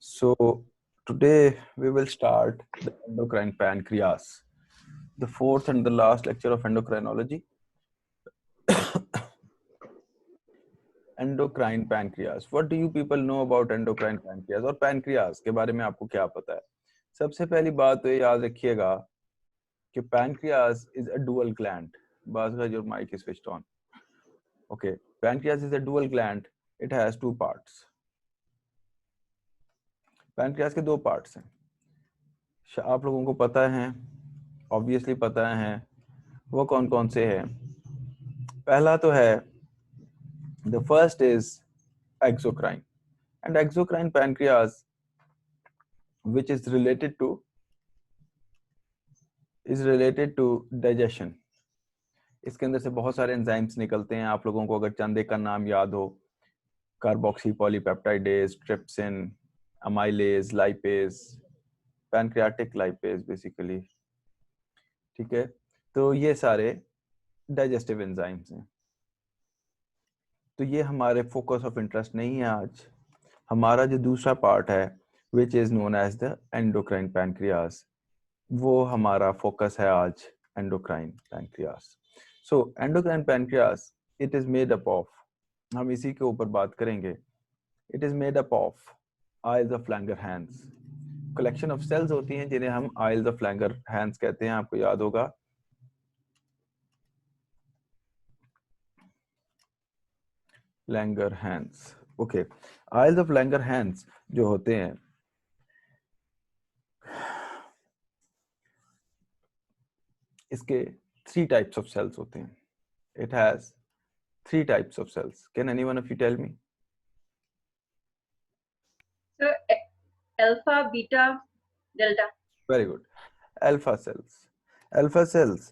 So today we will start the endocrine pancreas, the fourth and the last lecture of endocrinology. Endocrine pancreas. What do you people know about endocrine pancreas और pancreas के बारे में आपको क्या पता है? सबसे पहली बात तो ये याद रखिएगा कि pancreas is a dual gland. Bhaskar, your mic is switched on. Okay, pancreas is a dual gland. It has two parts. Pancreas के दो parts हैं. आप लोगों को पता है, obviously पता है, वो कौन कौन से हैं? पहला तो है, the first is exocrine, and exocrine pancreas, which is related to digestion. इसके अंदर से बहुत सारे एंजाइम्स निकलते हैं. आप लोगों को अगर चंद एक का नाम याद हो, carboxy polypeptidase, trypsin, amylase, lipase, pancreatic lipase basically. ठीक है, तो ये सारे डाइजेस्टिव एंजाइम्स हैं. तो ये हमारे फोकस ऑफ इंटरेस्ट नहीं है आज. हमारा जो दूसरा पार्ट है, which is known as the endocrine pancreas, वो हमारा फोकस है आज, endocrine pancreas. So endocrine pancreas, it is made up of, हम इसी के ऊपर बात करेंगे. It is made up of isles of Langerhans. Collection of cells होती हैं जिन्हें हम आइल्स ऑफ लैंगरहैंस कहते हैं. आपको याद होगा, Langerhans. Okay, isles of Langerhans जो होते हैं, इसके 3 types of cells होते हैं. It has 3 types of cells. Can anyone of you tell me? So, alpha, beta, delta. Very good. Alpha cells. Alpha cells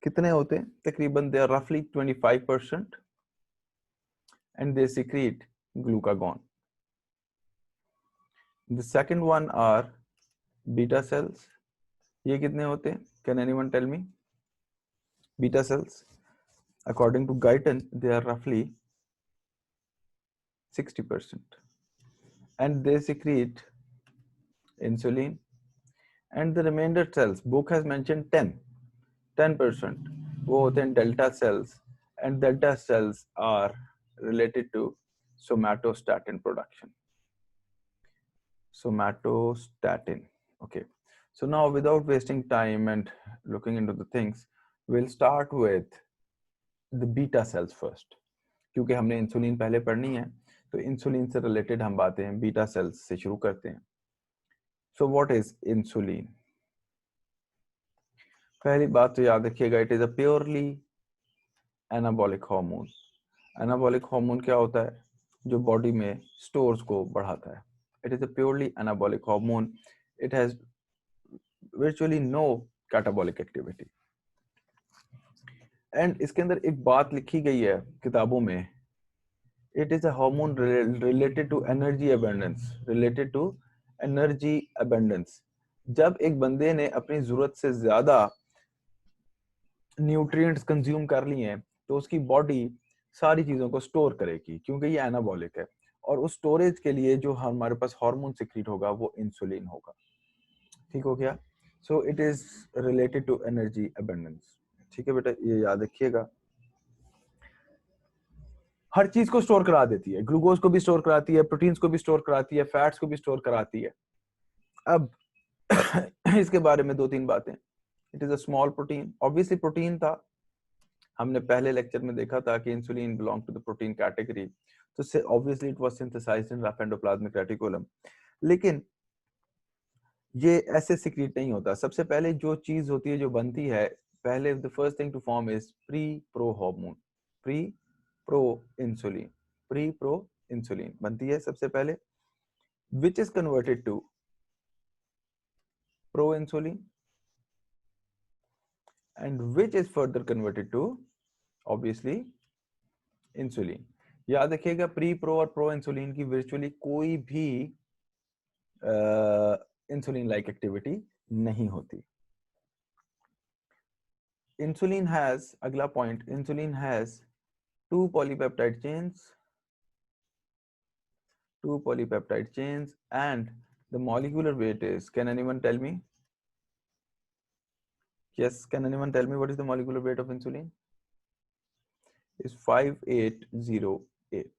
कितने होते हैं? तकरीबन they are roughly 25%, and they secrete glucagon. The second one are beta cells. ये कितने होते हैं? Can anyone tell me? Beta cells, according to Guyton, they are roughly 60%, and they secrete insulin. And the remainder cells, book has mentioned 10%, वो होते हैं delta cells, and delta cells are related to somatostatin production. Somatostatin. Okay, so now without wasting time and looking into the things, we'll start with the beta cells first. क्योंकि हमने insulin पहले पढ़नी है, तो insulin से related हम बातें beta cells से शुरू करते हैं. So what is insulin? पहली बात तो याद रखिएगा, it is a purely anabolic hormone. Anabolic hormone क्या होता है? जो बॉडी में स्टोर्स को बढ़ाता है. It is a purely anabolic hormone. It has virtually no catabolic activity. And इसके अंदर एक बात लिखी गई है किताबों में, it is a hormone related to energy abundance. जब एक बंदे ने अपनी जरूरत से ज्यादा न्यूट्रिएंट्स कंज्यूम कर लिए हैं, तो उसकी बॉडी सारी चीजों को स्टोर करेगी, क्योंकि ये एनाबॉलिक है. और उस स्टोरेज के लिए जो हमारे पास हार्मोन सिक्रीट होगा वो इंसुलिन होगा. ठीक हो गया? So it is related to energy abundance. ठीक है बेटा, ये याद रखिएगा. हर चीज को स्टोर करा देती है. ग्लूकोज को भी स्टोर कराती है, प्रोटीन्स को भी स्टोर कराती है, फैट्स को भी स्टोर कराती है. अब इसके बारे में 2-3 बातें. It is a small protein. Obviously protein था, हमने पहले लेक्चर में देखा था कि insulin belong to the protein category, तो obviously it was synthesised in rough endoplasmic reticulum. लेकिन ये ऐसे सिक्रीट नहीं होता. सबसे पहले जो चीज होती है, जो बनती है, पहले the first thing to form is pre pro hormone. Pre pro insulin बनती है सबसे पहले, which is converted to pro insulin, and which is further converted to obviously insulin. याद रखिएगा, प्री प्रो और प्रो इंसुलिन की वर्चुअली कोई भी इंसुलिन लाइक एक्टिविटी नहीं होती. इंसुलिन हैज, अगला point, insulin has 2 polypeptide chains. 2 polypeptide chains, and the molecular weight is, can anyone tell me? Yes, can anyone tell me what is the molecular weight of insulin? Is 5808.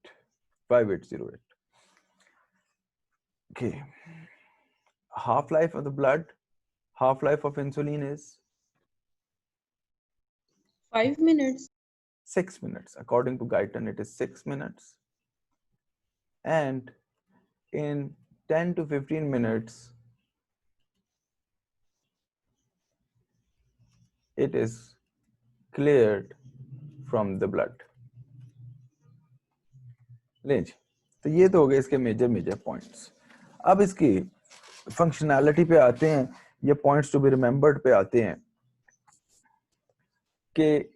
5808. Okay. Half-life of the blood, half-life of insulin is 5 minutes. 6 minutes. According to Guyton, it is 6 minutes. And in 10 to 15 minutes, it is cleared from the blood. ले जी, तो ये तो हो गए इसके major points. अब इसकी functionality पे आते हैं, ये पॉइंट्स टू बी रिमेंबर्ड पे आते हैं कि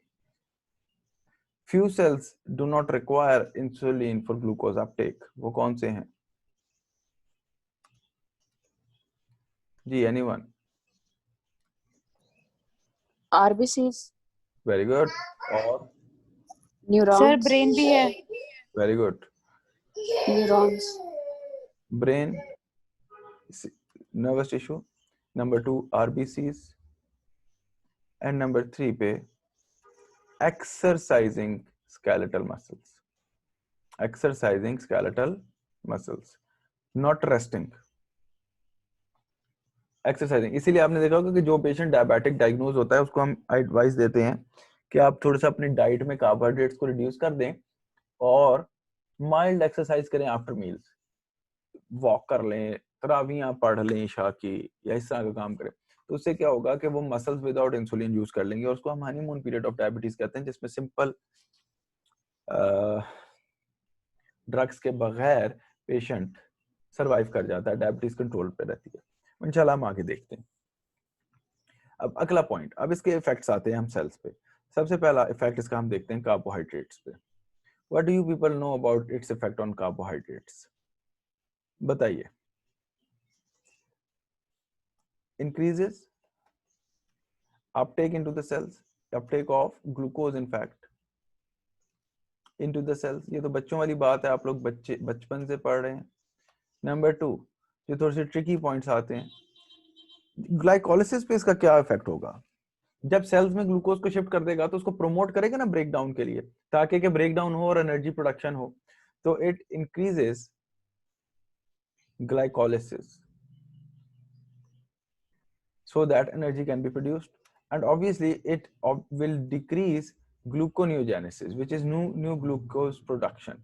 few cells do not require insulin for glucose uptake. वो कौन से हैं? जी, anyone? RBCs. Very good. और Neurons. सर ब्रेन भी है. very good. Neurons. Brain, nervous tissue. Number 2 RBCs. And number 3 पे exercising skeletal muscles. Exercising skeletal muscles, not resting. Exercising. इसीलिए आपने देखा होगा कि जो पेशेंट डायबिटिक डायग्नोज होता है उसको हम एडवाइस देते हैं कि आप थोड़ा सा अपनी डाइट में कार्बोहाइड्रेट्स को रिड्यूस कर दें और माइल्ड एक्सरसाइज करें आफ्टर मील्स. वॉक कर लें, तरावियां पढ़ लें ईशा की, या इस तरह का काम करें. तो उससे क्या होगा कि वो मसल्स विदाउट इंसुलिन यूज कर लेंगे और उसको हम हनीमून पीरियड ऑफ डायबिटीज कहते हैं, जिसमें सिंपल ड्रग्स के बगैर पेशेंट सरवाइव कर जाता है, डायबिटीज कंट्रोल पे रहती है. इंशाल्लाह हम आगे देखते हैं. अब अगला पॉइंट, अब इसके इफेक्ट्स आते हैं हम सेल्स पे. सबसे पहला इफेक्ट इसका हम देखते हैं कार्बोहाइड्रेट्स पे. What do you people know about its effect on carbohydrates? बताइए. Increases uptake into the cells, uptake of glucose in fact into the cells. ये तो बच्चों वाली बात है, आप लोग बचपन से पढ़ रहे हैं. नंबर 2 जो थोड़े से ट्रिकी पॉइंट्स आते हैं, ग्लाइकोलिसिस पे इसका क्या इफेक्ट होगा? जब सेल्स में ग्लूकोज को शिफ्ट कर देगा तो उसको प्रमोट करेगा ना ब्रेक डाउन के लिए, ताकि ब्रेक डाउन हो और एनर्जी प्रोडक्शन हो. तो it increases glycolysis so that energy can be produced, and obviously it will decrease gluconeogenesis, which is new glucose production.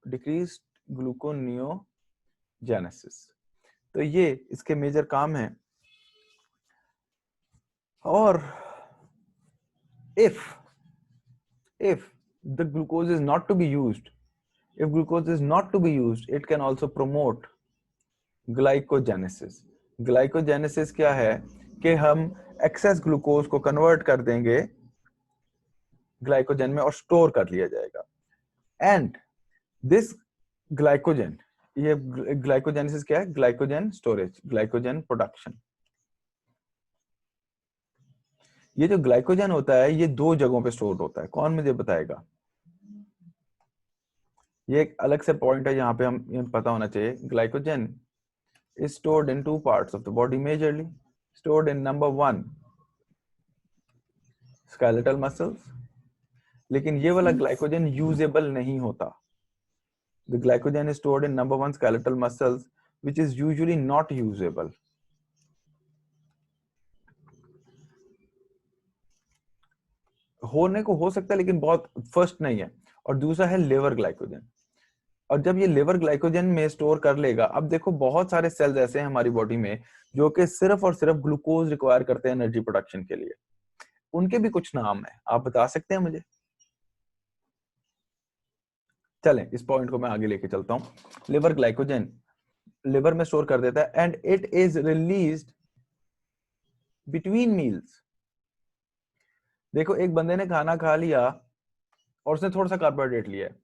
Decreased gluconeogenesis. तो ये इसके मेजर काम हैं. और if the glucose is not to be used, it can also promote glycogenesis. Glycogenesis क्या है कि हम एक्सेस ग्लूकोज को कन्वर्ट कर देंगे ग्लाइकोजन में और स्टोर कर लिया जाएगा. एंड दिस ग्लाइकोजन, ये ग्लाइकोजेनेसिस क्या है? Glycogen storage, glycogen production. ये जो ग्लाइकोजन होता है ये 2 जगहों पे स्टोर होता है. कौन मुझे बताएगा? ये एक अलग से पॉइंट है, यहाँ पे हम पता होना चाहिए. Glycogen is stored in 2 parts of the body, majorly stored in number 1 skeletal muscles. लेकिन ये वाला ग्लाइकोजन यूजेबल नहीं होता. The glycogen is stored in number 1 skeletal muscles, which is usually not usable. होने को हो सकता है लेकिन बहुत फर्स्ट नहीं है. और दूसरा है लिवर ग्लाइकोजन. और जब ये लिवर ग्लाइकोजन में स्टोर कर लेगा, अब देखो बहुत सारे सेल्स ऐसे हैं हमारी बॉडी में जो कि सिर्फ और सिर्फ ग्लूकोज रिक्वायर करते हैं एनर्जी प्रोडक्शन के लिए. उनके भी कुछ नाम है, आप बता सकते हैं मुझे? चलें, इस पॉइंट को मैं आगे लेके चलता हूं. लिवर ग्लाइकोजन लिवर में स्टोर कर देता है and it is released between meals. देखो एक बंदे ने खाना खा लिया और उसने थोड़ा सा कार्बोहाइड्रेट लिया है.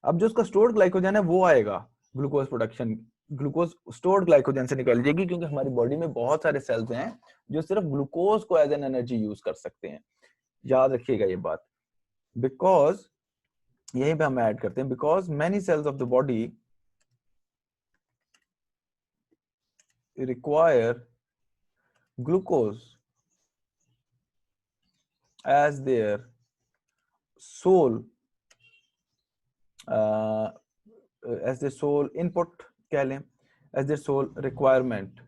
अब जो उसका स्टोर्ड ग्लाइकोजन है वो आएगा glucose production, glucose stored glycogen से निकल जाएगी, क्योंकि हमारी बॉडी में बहुत सारे सेल्स हैं जो सिर्फ ग्लूकोज को एज एन एनर्जी यूज कर सकते हैं. याद रखिएगा ये बात, बिकॉज यहीं पे हम ऐड करते हैं, because many cells of the body require glucose as their sole as their sole input कह लें, as their sole requirement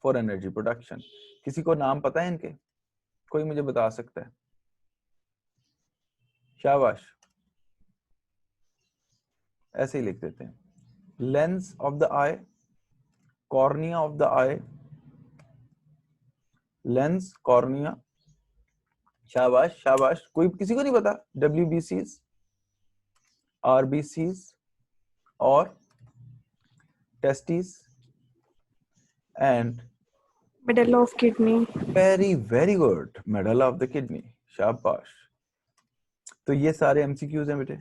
for energy production. किसी को नाम पता है इनके? कोई मुझे बता सकता है? शाबाश, ऐसे ही लिख देते हैं. Lens of the eye, cornea of the eye, lens, cornea. शाबाश शाबाश. कोई किसी को नहीं पता? WBCs, RBCs और testes and Medulla of kidney. very good, medulla of the kidney. शाबाश. तो ये सारे MCQs हैं बेटे.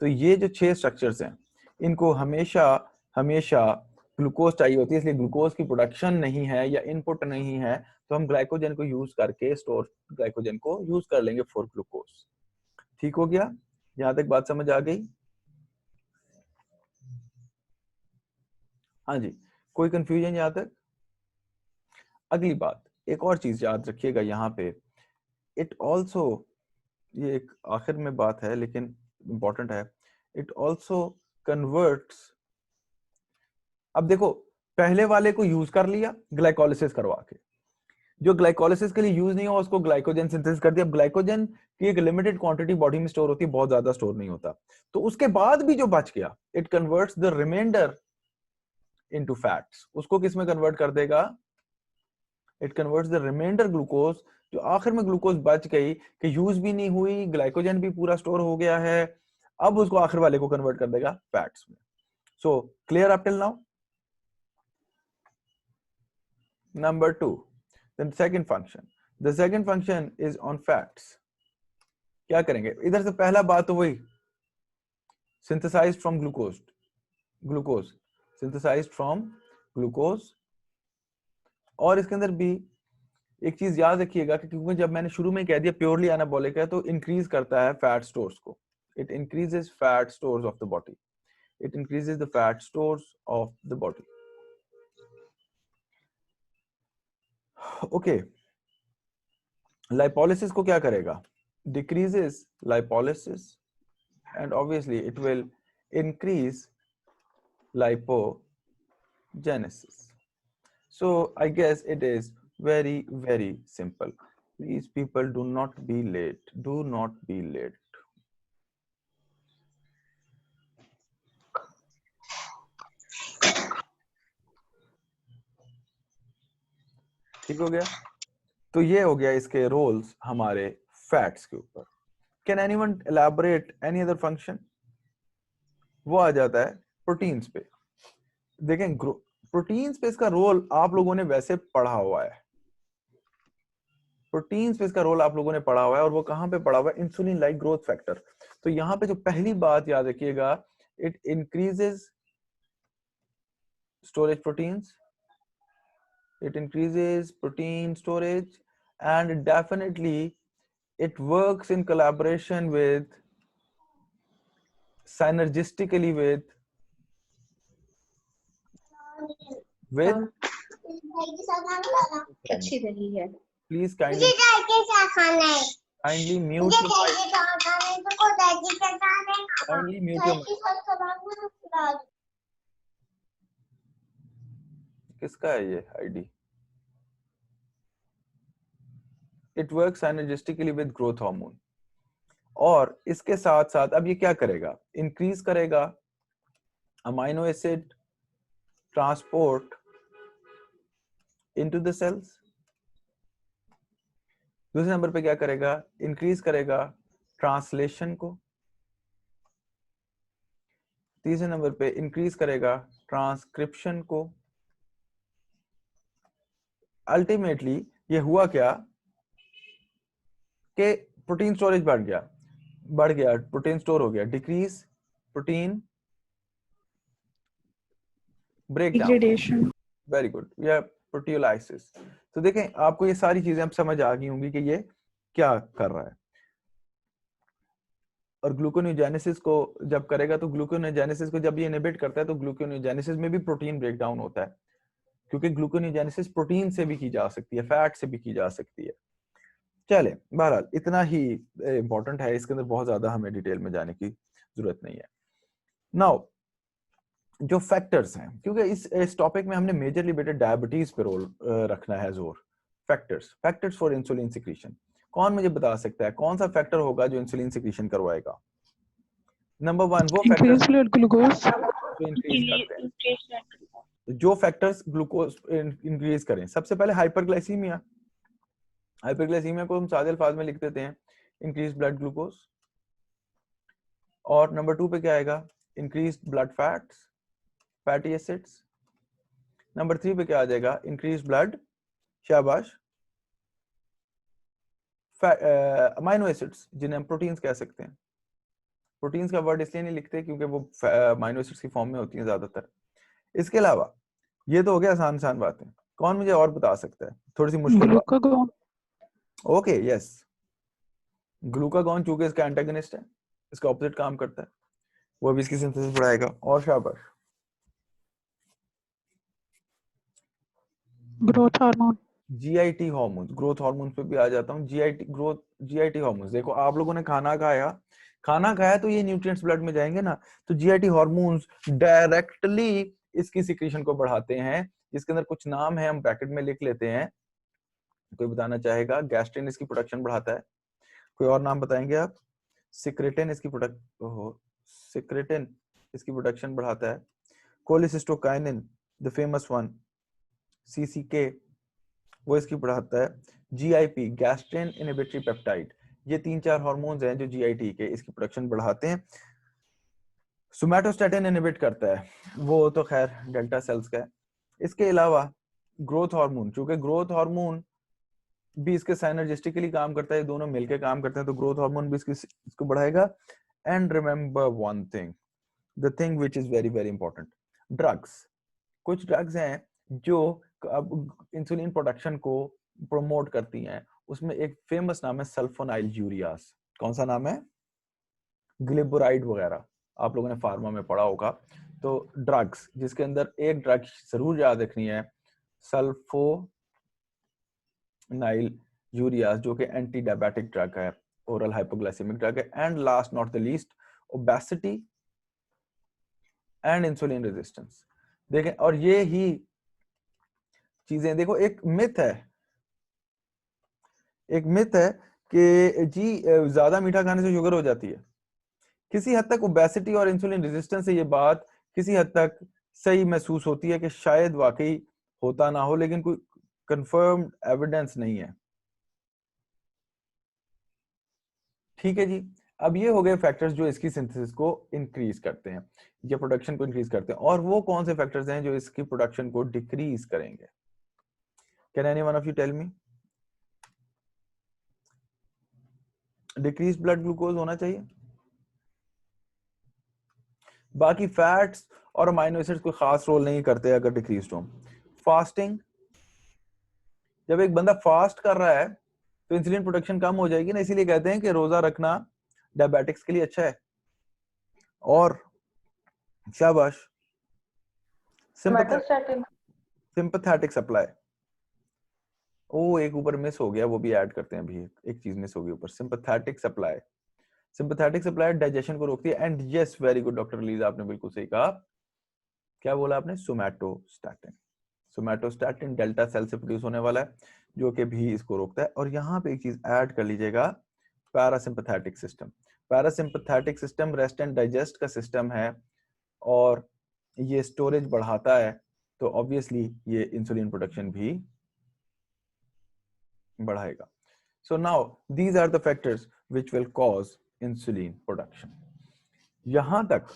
तो ये जो 6 स्ट्रक्चर्स हैं, इनको हमेशा हमेशा ग्लूकोज चाहिए होती है, इसलिए ग्लूकोज की प्रोडक्शन नहीं है या इनपुट नहीं है तो हम ग्लाइकोजन को यूज करके स्टोर ग्लाइकोजन को यूज कर लेंगे फॉर ग्लूकोज. ठीक हो गया? यहां तक बात समझ आ गई? हाँ जी, कोई कंफ्यूजन यहां तक? अगली बात, एक और चीज याद रखिएगा यहाँ पे, इट ऑल्सो, ये एक आखिर में बात है लेकिन इंपॉर्टेंट है, इट ऑल्सो कन्वर्ट्स. अब देखो, पहले वाले को यूज कर लिया ग्लाइकोलिसिस करवा के, जो ग्लाइकोलिसिस के लिए यूज नहीं हुआ उसको ग्लाइकोजन सिंथेसिस कर दिया. अब ग्लाइकोजन की एक लिमिटेड क्वांटिटी बॉडी में स्टोर होती है, बहुत ज्यादा स्टोर नहीं होता, तो उसके बाद भी जो बच गया, it converts the reminder into fats. उसको किस में कन्वर्ट कर देगा? It converts the reminder glucose, जो आखिर में ग्लूकोज बच गई कि यूज भी नहीं हुई, ग्लाइकोजन भी पूरा स्टोर हो गया है, अब उसको आखिर वाले को कन्वर्ट कर देगा फैट्स में. So clear up till now? Number 2, the second function. The second function is on fats. क्या करेंगे? इधर से पहला बात तो वही, synthesized from glucose, synthesized from glucose. और इसके अंदर भी एक चीज याद रखिएगा कि क्योंकि जब मैंने शुरू में कह दिया प्योरली एनाबॉलिक है, तो इंक्रीज करता है फैट स्टोर्स को. It increases fat stores of the body. It increases the fat stores of the body. Okay. Lipolysis को क्या करेगा? Decreases lipolysis and obviously it will increase lipogenesis. So I guess it is very, very simple. Please people, do not be late. Do not be late. ठीक हो गया? तो ये हो गया इसके रोल्स हमारे फैट्स के ऊपर. Can anyone elaborate any other function? वो आ जाता है प्रोटीन्स पे. देखें, प्रोटीन्स पे इसका रोल आप लोगों ने वैसे पढ़ा हुआ है. प्रोटीन्स पे इसका रोल आप लोगों ने पढ़ा हुआ है, और वो कहां पे पढ़ा हुआ है? Insulin like growth factor. तो यहां पे जो पहली बात याद रखिएगा, it increases storage proteins, it increases protein storage, and definitely it works in collaboration with, synergistically with अच्छी रही है. please kindly mute your mic. Kindly mute your mic. किसका है ये ID? It works synergistically with growth hormone. और इसके साथ साथ अब ये क्या करेगा? इंक्रीज करेगा amino acid transport into the cells. दूसरे नंबर पे क्या करेगा? इंक्रीज करेगा ट्रांसलेशन को. तीसरे नंबर पे इंक्रीज करेगा ट्रांसक्रिप्शन को. अल्टीमेटली ये हुआ क्या कि प्रोटीन स्टोरेज बढ़ गया, प्रोटीन स्टोर हो गया. Decrease protein breakdown. Very good. या प्रोटियोलाइसिस. तो देखें, आपको ये सारी चीजें अब समझ आ गई होंगी कि ये क्या कर रहा है. और ग्लूकोनियोजेनेसिस को जब करेगा तो ग्लूकोनियोजेनेसिस को जब ये इनहिबिट करता है तो ग्लूकोनियोजेनेसिस में भी प्रोटीन ब्रेक डाउन होता है, क्योंकि ग्लूकोनियोजेनेसिस प्रोटीन से भी की जा सकती है, फैट से भी की जा सकती है। चले, बहरहाल इतना ही इंपॉर्टेंट है, इसके अंदर बहुत ज्यादा हमें डिटेल में जाने की जरूरत नहीं है। नाउ जो फैक्टर्स हैं, क्योंकि इस टॉपिक में हमने मेजरली बेटा डायबिटीज पे रोल रखना है जोर। फैक्टर्स फॉर इंसुलिन सिक्रीशन, कौन मुझे बता सकता है कौन सा फैक्टर होगा जो इंसुलिन सिक्रीशन करवाएगा? नंबर 1 वो फैक्टर्स Increase blood glucose. जो इंक्रीज करते हैं, जो फैक्टर्स ग्लूकोज इंक्रीज करें। सबसे पहले हाइपरग्लाइसीमिया, हाइपरग्लाइसीमिया को हम सादे अल्फाज में लिख देते हैं इंक्रीज ब्लड ग्लूकोज। और नंबर 2 पे क्या आएगा? Increase blood fats, fatty acids. Number 3 पे क्या आ जाएगा? इंक्रीज ब्लड, शाबाश, अमाइनो एसिड्स, जिन्हें हम प्रोटीन्स कह सकते हैं। प्रोटीन्स का वर्ड इसलिए नहीं लिखते क्योंकि वो अमाइनो एसिड्स की फॉर्म में होती हैं ज्यादातर। इसके अलावा ये तो हो गया आसान आसान बातें, कौन मुझे और बता सकता है थोड़ी सी मुश्किल बात? Glucagon. ओके, यस, ग्लूकागॉन चूंकि इसका एंटागनिस्ट है, इसका ऑपोजिट काम करता है, वो भी इसकी सिंथेसिस बढ़ाएगा। और शाबाश, Growth hormone. GIT hormones, growth hormones पे भी आ जाता हूँ। जीआईटी हार्मोन्स, देखो आप लोगों ने खाना खाया तो ये न्यूट्रिएंट्स ब्लड में जाएंगे ना, तो जीआईटी हार्मोन्स डायरेक्टली इसकी सिक्रीशन को बढ़ाते हैं, जिसके अंदर कुछ नाम है, हम ब्रैकेट में लिख लेते हैं। कोई बताना चाहेगा? गैस्ट्रिन इसकी प्रोडक्शन बढ़ाता है, कोई और नाम बताएंगे आप? सिक्रेटिन इसकी प्रोडक्शन बढ़ाता है। कोलिसिस्टोकाइनिन, द फेमस वन, सीसीके, वो इसकी बढ़ाता है। जीआईपी, गैस्ट्रिन इनहिबिटरी पेप्टाइड, ये 3-4 हार्मोन्स हैं जो जीआईटी के इसकी प्रोडक्शन बढ़ाते हैं। सोमैटोस्टैटिन इनहिबिट करता है, वो तो खैर डेल्टा सेल्स का है। इसके अलावा ग्रोथ हार्मोन, चूंकि ग्रोथ हार्मोन भी इसके साइनर्जिस्टिकली काम करता है, दोनों मिलकर काम करते हैं, तो ग्रोथ हार्मोन भी इसको बढ़ाएगा। And remember one thing, the thing which is very very important, drugs. कुछ ड्रग्स हैं जो अब इंसुलिन प्रोडक्शन को प्रोमोट करती हैं, उसमें एक फेमस नाम है सल्फोनाइल यूरियास। कौन सा नाम है? ग्लिबोराइड वगैरह आप लोगों ने फार्मा में पढ़ा होगा। तो ड्रग्स, जिसके अंदर एक ड्रग जरूर याद रखनी है, सल्फोनाइल यूरियास, जो कि एंटी डायबिटिक ड्रग है, ओरल हाइपोग्लाइसेमिक ड्रग है। And last not the least, obesity and insulin resistance. देखें, और ये ही चीजें, देखो एक मिथ है कि जी ज्यादा मीठा खाने से शुगर हो जाती है। किसी हद तक ओबेसिटी और इंसुलिन रेजिस्टेंस से ये बात किसी हद तक सही महसूस होती है कि शायद वाकई होता ना हो, लेकिन कोई कंफर्म्ड एविडेंस नहीं है। ठीक है जी, अब ये हो गए फैक्टर्स जो इसकी सिंथेसिस को इंक्रीज करते हैं या प्रोडक्शन को इंक्रीज करते हैं। और वो कौन से फैक्टर्स हैं जो इसकी प्रोडक्शन को डिक्रीज करेंगे? Can any one of you tell me? Decrease blood glucose होना चाहिए, बाकी फैट्स और अमाइनो एसिड्स कोई खास रोल नहीं करते अगर डिक्रीज हो। फास्टिंग, जब एक बंदा फास्ट कर रहा है तो इंसुलिन प्रोडक्शन कम हो जाएगी ना, इसीलिए कहते हैं कि रोजा रखना डायबिटिक्स के लिए अच्छा है। और शाबाश, सिंपैथेटिक सप्लाई। ओ एक ऊपर मिस हो गया, वो भी ऐड करते हैं अभी, एक चीज मिस हो गई ऊपर, sympathetic supply. Sympathetic supply digestion को रोकती है। And yes, very good doctor lease, आपने बिल्कुल सही कहा। क्या बोला आपने? सोमैटोस्टैटिन। सोमैटोस्टैटिन डेल्टा सेल से प्रोड्यूस होने वाला है, जो कि भी इसको रोकता है। और यहाँ पे एक चीज ऐड कर लीजिएगा, parasympathetic system. Parasympathetic system rest and digest का सिस्टम है और ये स्टोरेज बढ़ाता है, तो ऑब्वियसली ये इंसुलिन प्रोडक्शन भी बढ़ाएगा। So now these are the factors which will cause insulin production. यहां तक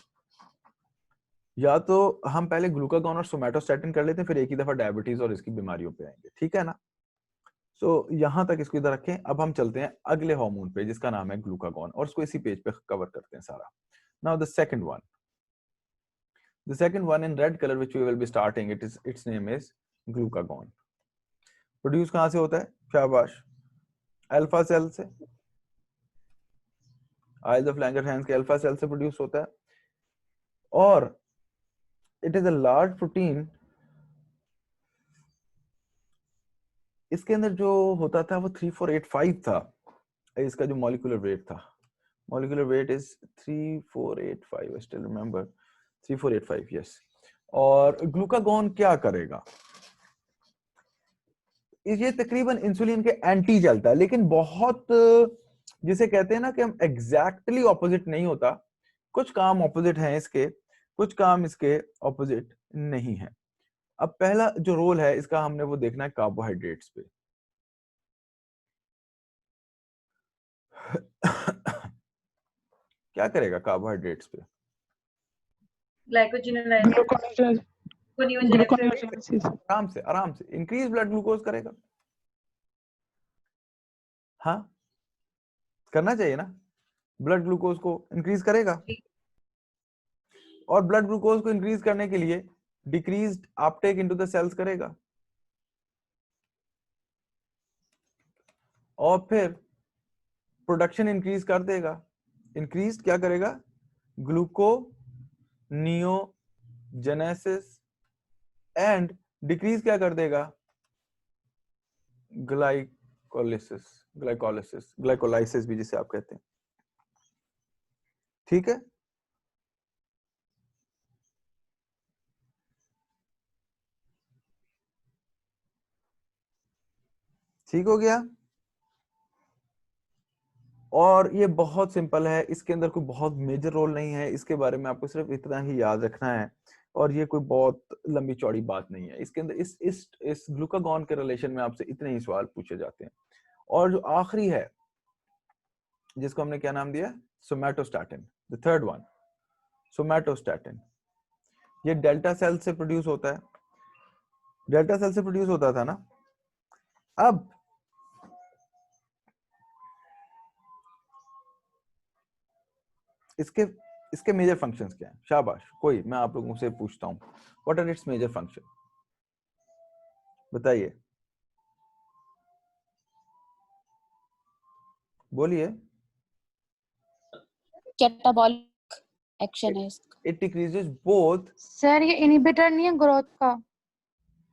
या तो हम पहले ग्लूकागॉन और सोमैटोस्टैटिन कर लेते हैं, फिर एक ही दफा डायबिटीज और इसकी बीमारियों पे आएंगे, ठीक है ना? सो यहां तक इसको इधर रखें। अब हम चलते हैं अगले हार्मोन पे जिसका नाम है ग्लूकागॉन, और उसको इसी पेज पे कवर करते हैं सारा। Now the second one in red color which we will be starting, its name is glucagon. Produce कहां से होता है? शाबाश, अल्फा सेल से। आइल्स ऑफ लैंगरहैंस के अल्फा सेल से प्रोड्यूस होता है, और it is a large protein. इसके अंदर जो होता था वो 3485 था, इसका जो मॉलिक्यूलर वेट था, molecular weight is 3485, I still remember 3485, yes. और ग्लूकागॉन क्या करेगा, ये तकरीबन इंसुलिन के एंटी चलता है, लेकिन बहुत, जिसे कहते हैं ना कि हम एग्जैक्टली ऑपोजिट नहीं होता, कुछ काम ऑपोजिट हैं इसके, कुछ काम इसके ऑपोजिट नहीं है। अब पहला जो रोल है इसका हमने वो देखना है कार्बोहाइड्रेट्स पे। क्या करेगा कार्बोहाइड्रेट्स पे? Gluconeogenesis. Gluconeogenesis. आराम से इंक्रीज ब्लड ग्लूकोज करेगा। हाँ, करना चाहिए ना, ब्लड ग्लूकोज को इंक्रीज करेगा, और ब्लड ग्लूकोज को इंक्रीज करने के लिए decreased uptake into the cells करेगा, और फिर प्रोडक्शन इंक्रीज कर देगा। इंक्रीज क्या करेगा? ग्लूकोनियोजेनेसिस, एंड डिक्रीज क्या कर देगा? ग्लाइकोलाइसिस भी जिसे आप कहते हैं। ठीक है, ठीक हो गया। और ये बहुत सिंपल है, इसके अंदर कोई बहुत मेजर रोल नहीं है, इसके बारे में आपको सिर्फ इतना ही याद रखना है, और ये कोई बहुत लंबी चौड़ी बात नहीं है। इसके अंदर इस ग्लूकागॉन के रिलेशन में आपसे इतने ही सवाल पूछे जाते हैं। और जो आखिरी है जिसको हमने क्या नाम दिया? Somatostatin, the third one, somatostatin. ये डेल्टा सेल से प्रोड्यूस होता है, डेल्टा सेल से प्रोड्यूस होता था ना। अब इसके मेजर फंक्शंस क्या हैं? शाबाश, कोई, मैं आप लोगों से पूछता हूं, what are its major function? बताइए, बोलिए। कैटाबॉलिक एक्शन है इसका। इट डिक्रीजेस बोथ सर ये इनहिबिटर नहीं है ग्रोथ का?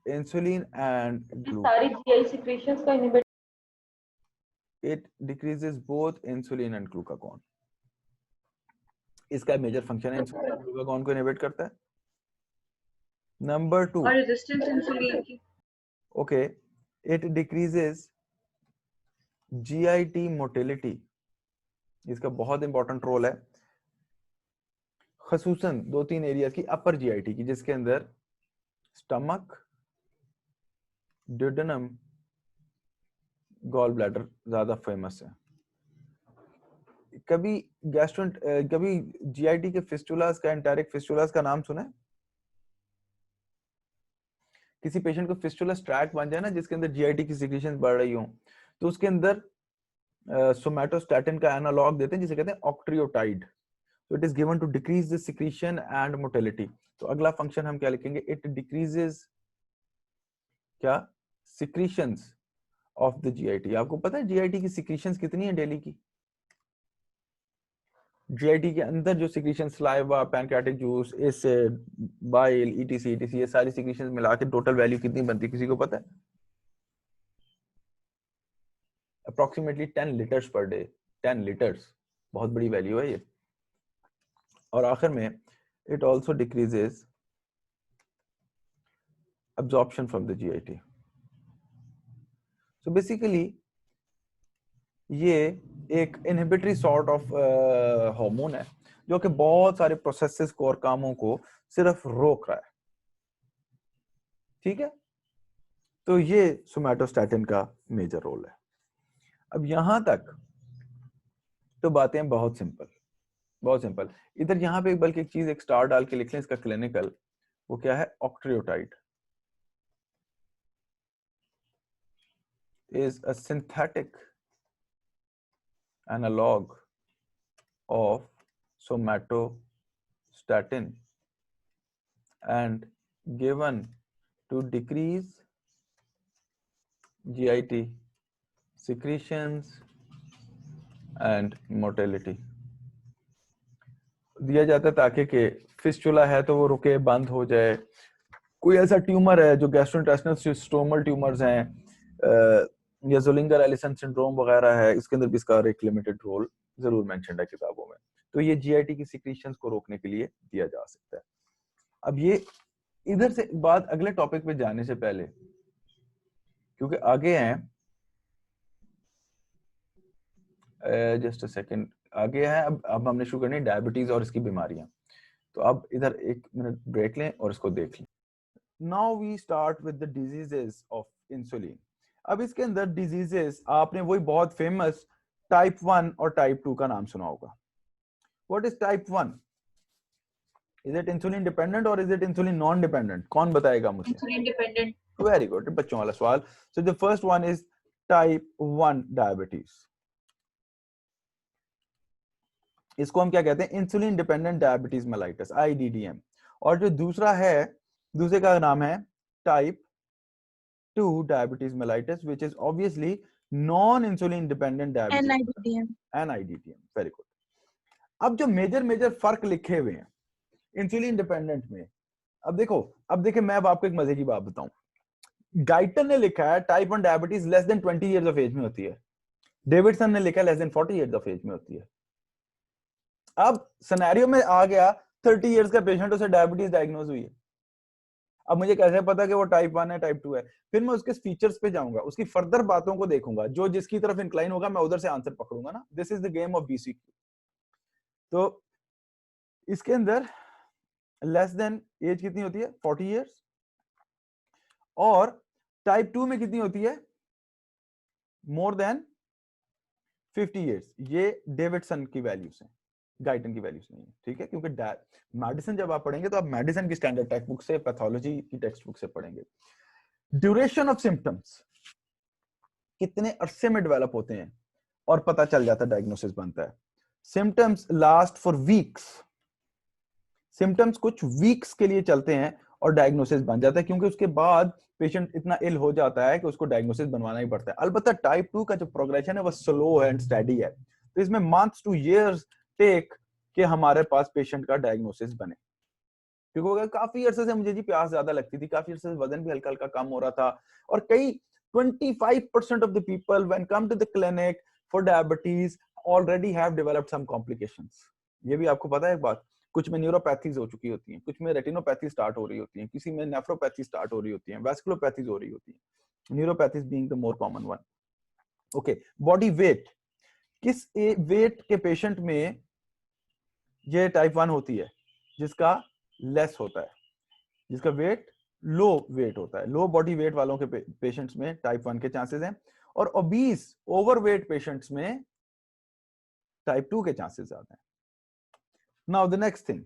इंसुलिन एंड सारी GI secretions का inhibit it decreases both insulin and glucagon. इसका मेजर फंक्शन है, इंसुलिन और ग्लूकागॉन को इनहिबिट करता है। नंबर 2, और resistance insulin की। Okay, it decreases GIT motility. इसका बहुत इंपॉर्टेंट रोल है, खसूसन 2-3 एरिया की, अपर GIT की, जिसके अंदर स्टमक, ड्यूडेनम, गॉल ब्लैडर ज्यादा फेमस है। कभी कभी GIT के फिस्टुलास का, एंटेरिक फिस्टुलास का नाम सुना है? किसी पेशेंट को फिस्टुला ट्रैक बन जाए ना, जिसके अंदर GIT की सिक्रीशन बढ़ रही हो, तो उसके अंदर सोमैटोस्टैटिन का एनालॉग देते हैं जिसे कहते हैं ऑक्ट्रियोटाइड। तो it is given to decrease the secretion and motility. तो अगला फंक्शन हम क्या लिखेंगे? इट डिक्रीजेस क्या? Secretions of the GIT। आपको पता है GIT की सिक्रीशंस कितनी है डेली की? GIT के अंदर जो secretion, saliva, pancreatic juice, acid, bile, ETC ये सारी सिक्रीशंस मिला के टोटल वैल्यू कितनी बनती है, किसी को पता है? Approximately 10 litres per day. 10 litres, बहुत बड़ी वैल्यू है ये। और आखिर में it also decreases absorption from the GIT. So basically ये एक इनहिबिटरी सॉर्ट ऑफ हार्मोन है जो कि बहुत सारे प्रोसेसेस को और कामों को सिर्फ रोक रहा है। ठीक है, तो ये सोमैटोस्टैटिन का मेजर रोल है। अब यहां तक तो बातें बहुत सिंपल, बहुत सिंपल। इधर यहाँ पे बल्कि एक चीज, एक स्टार डाल के लिख लें इसका क्लिनिकल, वो क्या है? Octreotide is a synthetic analog of somatostatin and given to decrease GIT secretions and motility. दिया जाता है ताकि कि फिस्टुला है तो वो रुके, बंद हो जाए। कोई ऐसा ट्यूमर है जो गैस्ट्रोइंटेस्टिनल स्ट्रोमल ट्यूमर्स हैं या ज़ोलिंगर एलिसन सिंड्रोम वगैरह है, इसके अंदर भी इसका एक लिमिटेड रोल जरूर मेंशन्ड है किताबों में। तो ये जीआईटी की सिक्रीशंस को रोकने के लिए दिया जा सकता है। अब ये इधर से बात अगले टॉपिक पे जाने से पहले, क्योंकि आगे हैं, जस्ट अ सेकंड, आगे है। अब हमने शुरू करनी है डायबिटीज और इसकी बीमारियां। तो अब इधर 1 मिनट ब्रेक लें और इसको देख लें। Now we start with the diseases of insulin. अब इसके अंदर डिजीजेस आपने वही बहुत फेमस टाइप 1 और टाइप 2 का नाम सुना होगा। What is type 1? Is it insulin dependent और is it insulin non dependent? कौन बताएगा मुझे? Insulin dependent. वेरी गुड, बच्चों वाला सवाल। So the first one is type 1 diabetes. इसको हम क्या कहते हैं? Insulin dependent diabetes mellitus, IDDM। और जो दूसरा है, दूसरे का नाम है type 2 diabetes mellitus, which is obviously non insulin dependent diabetes, NIDDM। Very good. अब जो मेजर फर्क लिखे हुए हैं इंसुलिन डिपेंडेंट में, अब देखिए मैं अब आपको एक मजे की बात बताऊं। गाइटन ने लिखा है type 1 diabetes less than 20 years of age में होती है। डेविडसन ने लिखा है less than 40 years of age में होती है। अब सिनेरियो में आ गया 30 इयर्स का पेशेंट, उसे डायबिटीज डायग्नोज हुई है। अब मुझे कैसे पता कि वो टाइप 1 है टाइप 2 है? फिर मैं उसके फीचर्स पे जाऊंगा, उसकी फर्दर बातों को देखूंगा, जो जिसकी तरफ इंक्लाइन होगा मैं उधर से आंसर पकड़ूंगा ना। This is the game of BCQ। तो इसके अंदर लेस देन एज कितनी होती है? 40 इयर्स। और टाइप 2 में कितनी होती है? More than 50 years. ये डेविडसन की वैल्यूज हैं, गाइटन की वैल्यूज नहीं है, ठीक है? क्योंकि मेडिसिन जब आप पढ़ेंगे तो आप मेडिसिन की स्टैंडर्ड टेक्स्ट बुक से, पैथोलॉजी की टेक्स्ट बुक से पढ़ेंगे। ड्यूरेशन ऑफ सिम्टम्स, कितने अरसे में डेवलप होते हैं और पता चल जाता है, डायग्नोसिस बनता है। Symptoms last for weeks, symptoms कुछ वीक्स के लिए चलते हैं और डायग्नोसिस बन जाता है, क्योंकि उसके बाद पेशेंट इतना इल हो जाता है कि उसको डायग्नोसिस बनवाना ही पड़ता है। अलबत्ता टाइप 2 का जो प्रोग्रेशन है वो स्लो एंड स्टेडी है, तो इसमें मंथ्स टू इयर्स टेक कि हमारे पास पेशेंट का डायग्नोसिस बने। क्योंकि काफी अरसे से मुझे जी प्यास ज्यादा लगती थी, काफी अरसे से वजन भी हल्का हल्का कम हो रहा था, और कई 25% of the people when come to the clinic for diabetes already have developed some complications. ये भी आपको पता है एक बात, कुछ में न्यूरोपैथीज हो चुकी होती हैं, कुछ में रेटिनोपैथी स्टार्ट हो रही होती है, किसी में नेफ्रोपैथी स्टार्ट हो रही होती है, वैस्कुलोपैथीज हो रही होती है, neuropathies being the more common one. Okay, body weight, किस वेट के पेशेंट में ये टाइप 1 होती है? जिसका लेस होता है, जिसका वेट लो वेट होता है। लो बॉडी वेट वालों के पेशेंट्स में टाइप 1 के चांसेस हैं, और ओबीस ओवरवेट पेशेंट्स में टाइप 2 के चांसेस ज्यादा हैं। Now the next thing,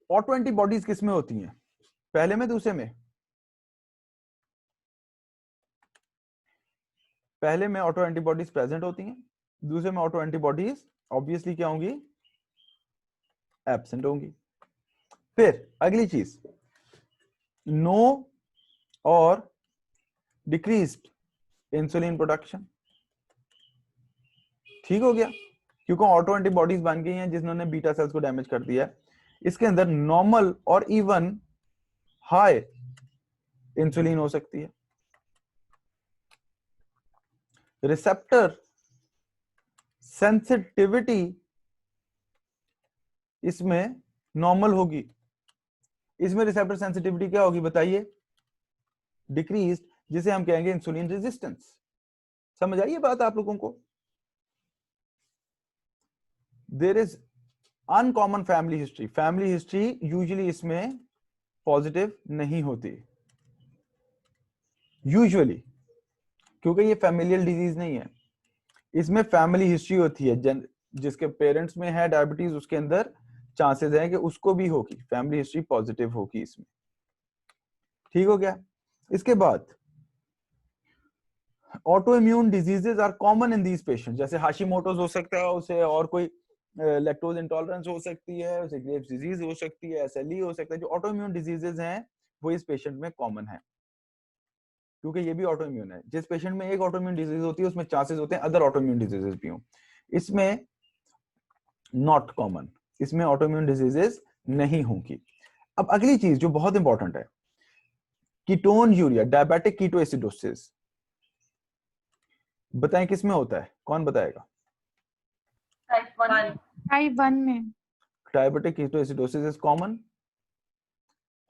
auto antibodies किस में होती हैं? पहले में, दूसरे में? पहले में ऑटो एंटीबॉडीज प्रेजेंट होती हैं, दूसरे में ऑटो एंटीबॉडीज ऑब्वियसली क्या होंगी? एब्सेंट होंगी। फिर अगली चीज, नो और डिक्रीज्ड इंसुलिन प्रोडक्शन। ठीक हो गया, क्योंकि ऑटो एंटीबॉडीज बन गई हैं जिन्होंने बीटा सेल्स को डैमेज कर दिया है। इसके अंदर नॉर्मल और इवन हाई इंसुलिन हो सकती है। रिसेप्टर सेंसिटिविटी इसमें नॉर्मल होगी। इसमें रिसेप्टर सेंसिटिविटी क्या होगी बताइए? डिक्रीज्ड, जिसे हम कहेंगे इंसुलिन रेजिस्टेंस। समझ आई ये बात आप लोगों को? There is uncommon family history. Family history usually इसमें पॉजिटिव नहीं होती, यूजुअली, क्योंकि ये फैमिलियल डिजीज नहीं है। इसमें फैमिली हिस्ट्री होती है, जिसके पेरेंट्स में है डायबिटीज उसके अंदर चांसेस है कि उसको भी होगी, फैमिली हिस्ट्री पॉजिटिव होगी इसमें। ठीक हो गया? इसके बाद auto immune diseases are common in these patient, जैसे हाशिमोटोज हो सकता है उसे, और कोई लैक्टोज इंटॉलरेंस हो सकती है उसे, ग्रेव्स डिजीज हो सकती है, SLE हो सकता है। जो ऑटो इम्यून डिजीजेस हैं वो इस पेशेंट में कॉमन है, क्योंकि ये भी ऑटो इम्यून है। जिस पेशेंट में एक ऑटो इम्यून डिजीज होती है उसमें चांसेस होते हैं अदर ऑटो इम्यून डिजीजेस भी हों। इसमें नॉट कॉमन, इसमें ऑटोइम्यून डिजीजेस नहीं होंगी। अब अगली चीज जो बहुत इंपॉर्टेंट है, कीटोन यूरिया, डायबिटिक कीटोएसिडोसिस, बताएं किसमें होता है, कौन बताएगा? टाइप 1 में। डायबिटिक कीटोएसिडोसिस इज कॉमन,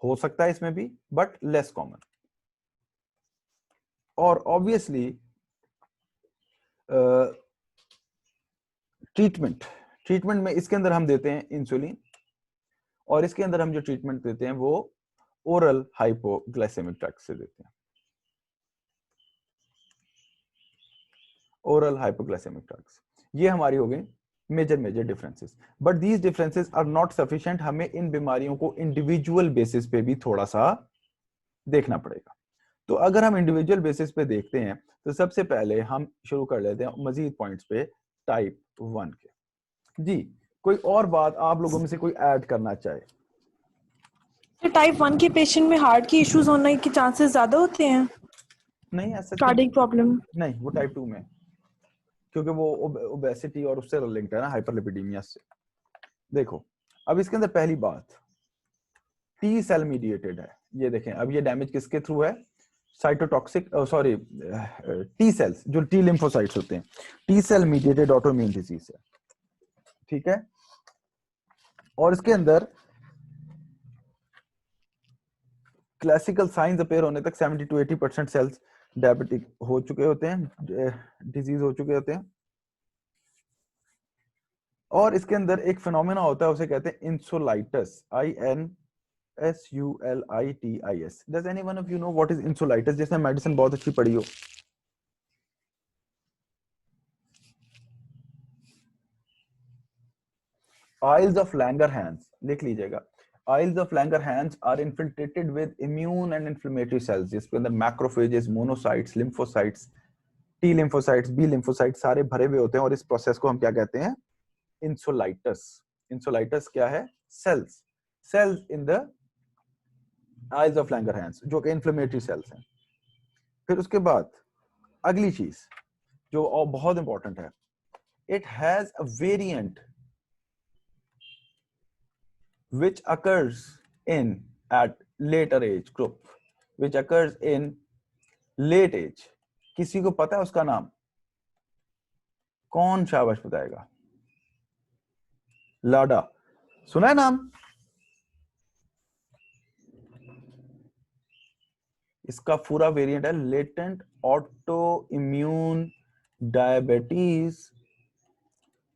हो सकता है इसमें भी, बट लेस कॉमन। और ऑब्वियसली ट्रीटमेंट में इसके अंदर हम देते हैं इंसुलिन, और इसके अंदर हम जो ट्रीटमेंट देते हैं वो ओरल हाइपोग्लाइसेमिक ड्रग से देते हैं, ओरल हाइपोग्लाइसेमिक ड्रग्स। ये हमारी हो गई major differences, but these differences are not sufficient, हमें इन बीमारियों को इंडिविजुअल बेसिस पे भी थोड़ा सा देखना पड़ेगा। तो अगर हम इंडिविजुअल बेसिस पे देखते हैं तो सबसे पहले हम शुरू कर लेते हैं मजीद पॉइंट्स पे टाइप 1 के। जी, कोई और बात आप लोगों में से कोई ऐड करना चाहे? तो टाइप 1 के पेशेंट में हार्ट की इश्यूज होने के चांसेस ज्यादा होते हैं? नहीं, ऐसा कार्डियक प्रॉब्लम नहीं, वो टाइप 2 में, क्योंकि वो ओबेसिटी और उससे लिंक्ड है ना, हाइपरलिपिडीमिया से। देखो, अब इसके अंदर पहली बात टी सेल मीडिएटेड है। ये देखें, अब ये डैमेज किसके थ्रू है? साइटोटॉक्सिक, सॉरी, टी सेल्स, जो टी लिम्फोसाइट्स होते हैं, T cell mediated autoimmune disease है, ठीक है। और इसके अंदर क्लासिकल साइंस अपेयर होने तक 70 to 80% सेल्स डायबिटिक हो चुके होते हैं, डिजीज हो चुके होते हैं। और इसके अंदर एक फिनोमेना होता है, उसे कहते हैं insulitis, INSULITIS। Does anyone of you know what is insulitis, जिसने मेडिसिन बहुत अच्छी पढ़ी हो? आइल्स ऑफ लैंगरहैंस, लिख लीजिएगा। Isles of Langerhans are infiltrated with immune and inflammatory cells, जिसके अंदर macrophages, monocytes, lymphocytes, T lymphocytes, B lymphocytes सारे भरे हुए होते हैं, और इस प्रोसेस को हम क्या कहते हैं? इंसुलाइटिस। इंसुलाइटिस क्या है? Cells in the isles of Langerhans, जो कि इन्फ्लेमेटरी सेल्स हैं। फिर उसके बाद अगली चीज जो और बहुत इंपॉर्टेंट है, it has a variant which occurs in at later age group, which occurs in late age। किसी को पता है उसका नाम? कौन शाबाश बताएगा? लाडा, सुना है नाम? इसका पूरा वेरिएंट है latent auto immune diabetes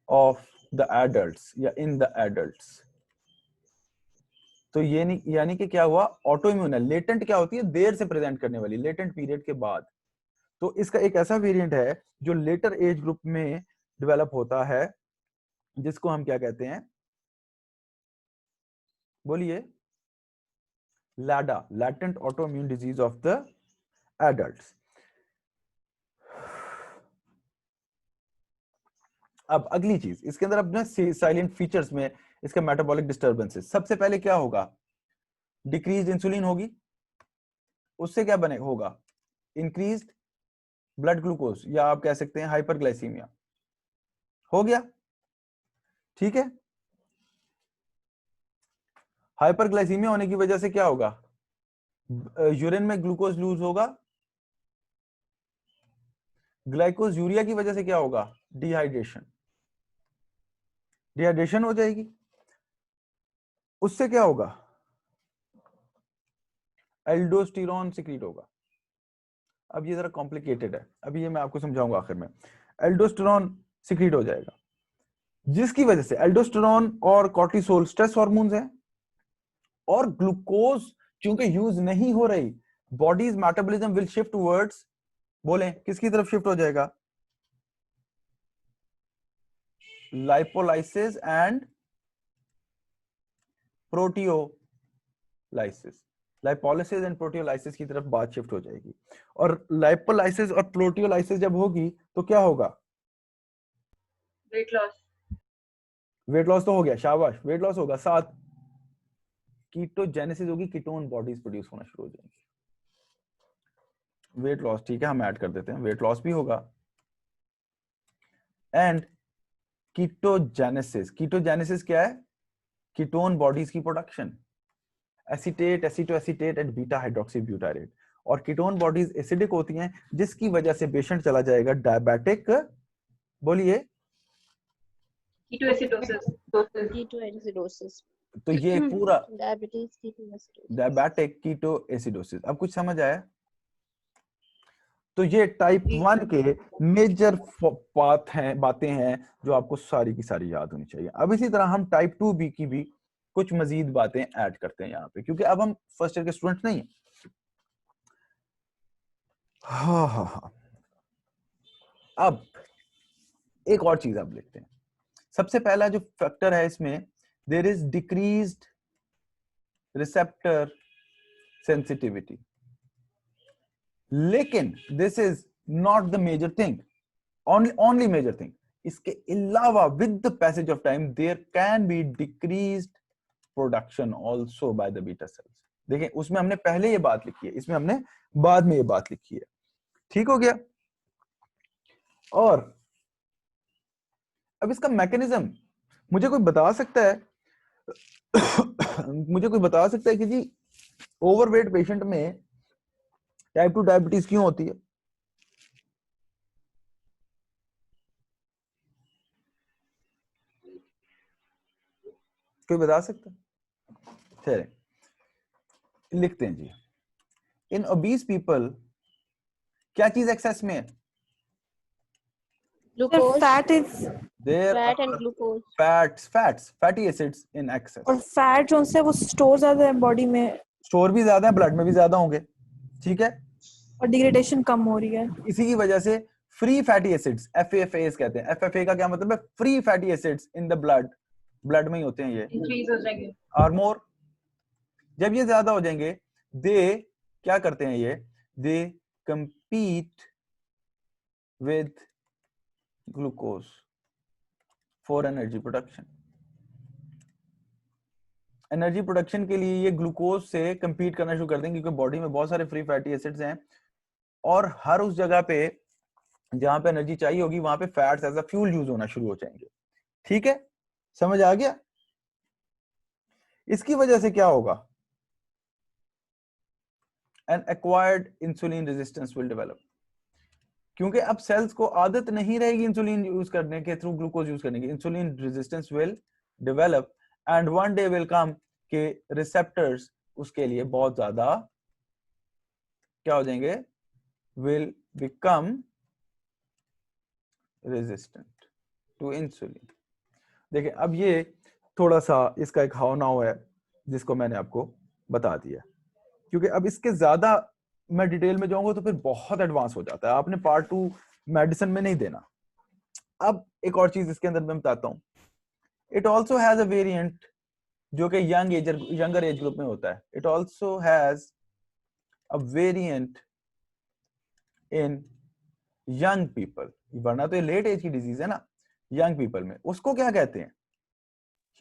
of the adults या इन द एडल्ट्स। तो ये नहीं, यानी कि क्या हुआ? ऑटो इम्यून है। लेटेंट क्या होती है? देर से प्रेजेंट करने वाली, लेटेंट पीरियड के बाद। तो इसका एक ऐसा वेरिएंट है जो लेटर एज ग्रुप में डेवलप होता है, जिसको हम क्या कहते हैं? बोलिए। LADA, latent autoimmune disease of the adults. अब अगली चीज इसके अंदर अपने साइलेंट फीचर्स में इसका मेटाबॉलिक डिस्टर्बेंसेस। सबसे पहले क्या होगा? डिक्रीज इंसुलिन होगी, उससे क्या बने होगा? इंक्रीज ब्लड ग्लूकोज, या आप कह सकते हैं हाइपरग्लाइसीमिया। हो गया, ठीक है। हाइपरग्लाइसीमिया होने की वजह से क्या होगा? यूरिन में ग्लूकोज लूज होगा। ग्लाइकोज यूरिया की वजह से क्या होगा? डिहाइड्रेशन, डिहाइड्रेशन हो जाएगी। उससे क्या होगा? एल्डोस्टेरोन सिक्रीट होगा। अब ये जरा कॉम्प्लिकेटेड है, अभी ये मैं आपको समझाऊंगा आखिर में। एल्डोस्टेरोन सिक्रीट हो जाएगा, जिसकी वजह से एल्डोस्टेरोन और कॉर्टिसोल स्ट्रेस हार्मोन्स हैं, और ग्लूकोज क्योंकि यूज नहीं हो रही, bodies metabolism will shift towards, बोले किसकी तरफ शिफ्ट हो जाएगा? Lipolysis and proteolysis. Lipolysis and proteolysis की तरफ बात शिफ्ट हो जाएगी। और लाइपोलाइसिस और प्रोटियोलाइसिस जब होगी तो क्या होगा? Weight loss. वेट लॉस तो हो गया, शाबाश, वेट लॉस होगा। साथ कीटोजेनेसिस होगी, कीटोन बॉडीज प्रोड्यूस होना शुरू हो जाएंगी। वेट लॉस, ठीक है, हम ऐड कर देते हैं, वेट लॉस भी होगा। एंड कीटोजेनेसिस। कीटोजेनेसिस क्या है? कीटोन बॉडीज की production, acetate, acetoacetate and beta hydroxy butyrate. और कीटोन बॉडीज एसिडिक होती हैं, जिसकी वजह से पेशेंट चला जाएगा डायबिटिक, बोलिए, कीटोएसिडोसिस। Ketoacidosis. तो ये पूरा Diabetes ketoacidosis. Diabetic ketoacidosis. अब कुछ समझ आया? तो ये टाइप 1 के मेजर बातें हैं जो आपको सारी की सारी याद होनी चाहिए। अब इसी तरह हम टाइप 2B की भी कुछ मजीद बातें ऐड करते हैं यहाँ पे, क्योंकि अब हम फर्स्ट ईयर के स्टूडेंट नहीं हैं। हाँ। अब एक और चीज आप लिखते हैं। सबसे पहला जो फैक्टर है इसमें, there is decreased receptor sensitivity, लेकिन this is not the major thing, only major thing. इसके अलावा with the passage of time there can be decreased production also by the beta cells. देखें, उसमें हमने पहले ये बात लिखी है, इसमें हमने बाद में ये बात लिखी है। ठीक हो गया? और अब इसका मैकेनिज्म मुझे कोई बता सकता है कि जी ओवरवेट पेशेंट में टाइप 2 डायबिटीज क्यों होती है? कोई बता सकता है? चलिए लिखते हैं जी। इन ओबीस पीपल क्या चीज एक्सेस में है? Glucose, fat is There fat and are glucose. fatty acids in excess. और फैट जो है वो स्टोर ज्यादा है बॉडी में स्टोर भी ज्यादा है, ब्लड में भी ज्यादा होंगे। ठीक है? और डिग्रेडेशन कम हो रही है। इसी की वजह से फ्री फैटी एसिड्स, FFAs कहते हैं। FFA का क्या मतलब है? Free fatty acids in the blood में ही होते हैं ये। इंक्रीज हो जाएंगे। और मोर, जब ये ज्यादा हो जाएंगे, दे क्या करते हैं ये? दे compete with glucose for energy production। Energy production के लिए ये ग्लूकोज से कंपीट करना शुरू कर देंगे, क्योंकि बॉडी में बहुत सारे फ्री फैटी एसिड्स हैं, और हर उस जगह पे जहां पे एनर्जी चाहिए होगी वहां पे fats as a fuel use होना शुरू हो जाएंगे। ठीक है? समझ आ गया? इसकी वजह से क्या होगा? N acquired insulin resistance will develop, क्योंकि अब सेल्स को आदत नहीं रहेगी इंसुलिन यूज करने के, थ्रू ग्लूकोज यूज करने की। Insulin resistance will develop and one day will come के रिसेप्टर्स उसके लिए बहुत ज्यादा क्या हो जाएंगे? Will become resistant to insulin. देखिए, अब ये थोड़ा सा इसका एक हाव नाव है जिसको मैंने आपको बता दिया, क्योंकि अब इसके ज्यादा मैं डिटेल में जाऊंगा तो फिर बहुत एडवांस हो जाता है, आपने पार्ट 2 मेडिसिन में नहीं देना। अब एक और चीज इसके अंदर मैं बताता हूं, it also has a variant जो कि यंगर एज ग्रुप में होता है। It also has a variant in young people, वरना तो ये लेट एज की डिजीज है ना। यंग पीपल में उसको क्या कहते हैं?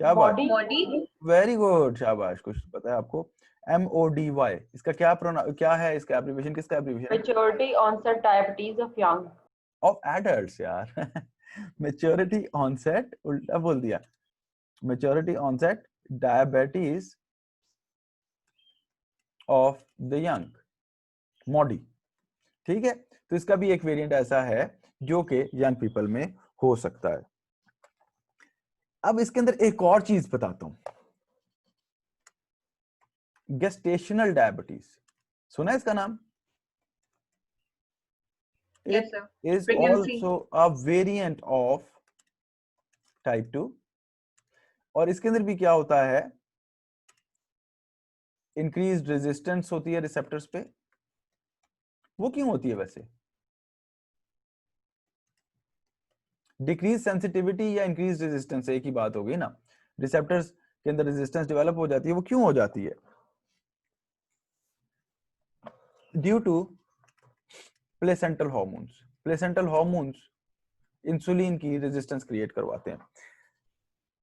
शाबाश, बॉडी। वेरी गुड, शाबाश, कुछ पता है आपको? MODY, इसका क्या है? इसका एब्रिविएशन, किसका abbreviation? Maturity onset diabetes of young, of adults यार। मैच्योरिटी ऑनसेट, उल्टा बोल दिया। Maturity onset diabetes of the young, MODY। ठीक है? तो इसका भी एक वेरिएंट ऐसा है जो कि यंग पीपल में हो सकता है। अब इसके अंदर एक और चीज बताता हूं, गेस्टेशनल डायबिटीज, सुना है इसका नाम? Yes, sir. Is Pregnancy. also a variant of type 2, और इसके अंदर भी क्या होता है? इंक्रीज्ड रेजिस्टेंस होती है रिसेप्टर्स पे। वो क्यों होती है वैसे? डिक्रीज सेंसिटिविटी या इंक्रीज रेजिस्टेंस, एक ही बात हो गई ना। रिसेप्टर्स के अंदर रेजिस्टेंस डेवलप हो जाती है, वो क्यों हो जाती है? Due to placental hormones. Placental hormones insulin की रेजिस्टेंस क्रिएट करवाते हैं।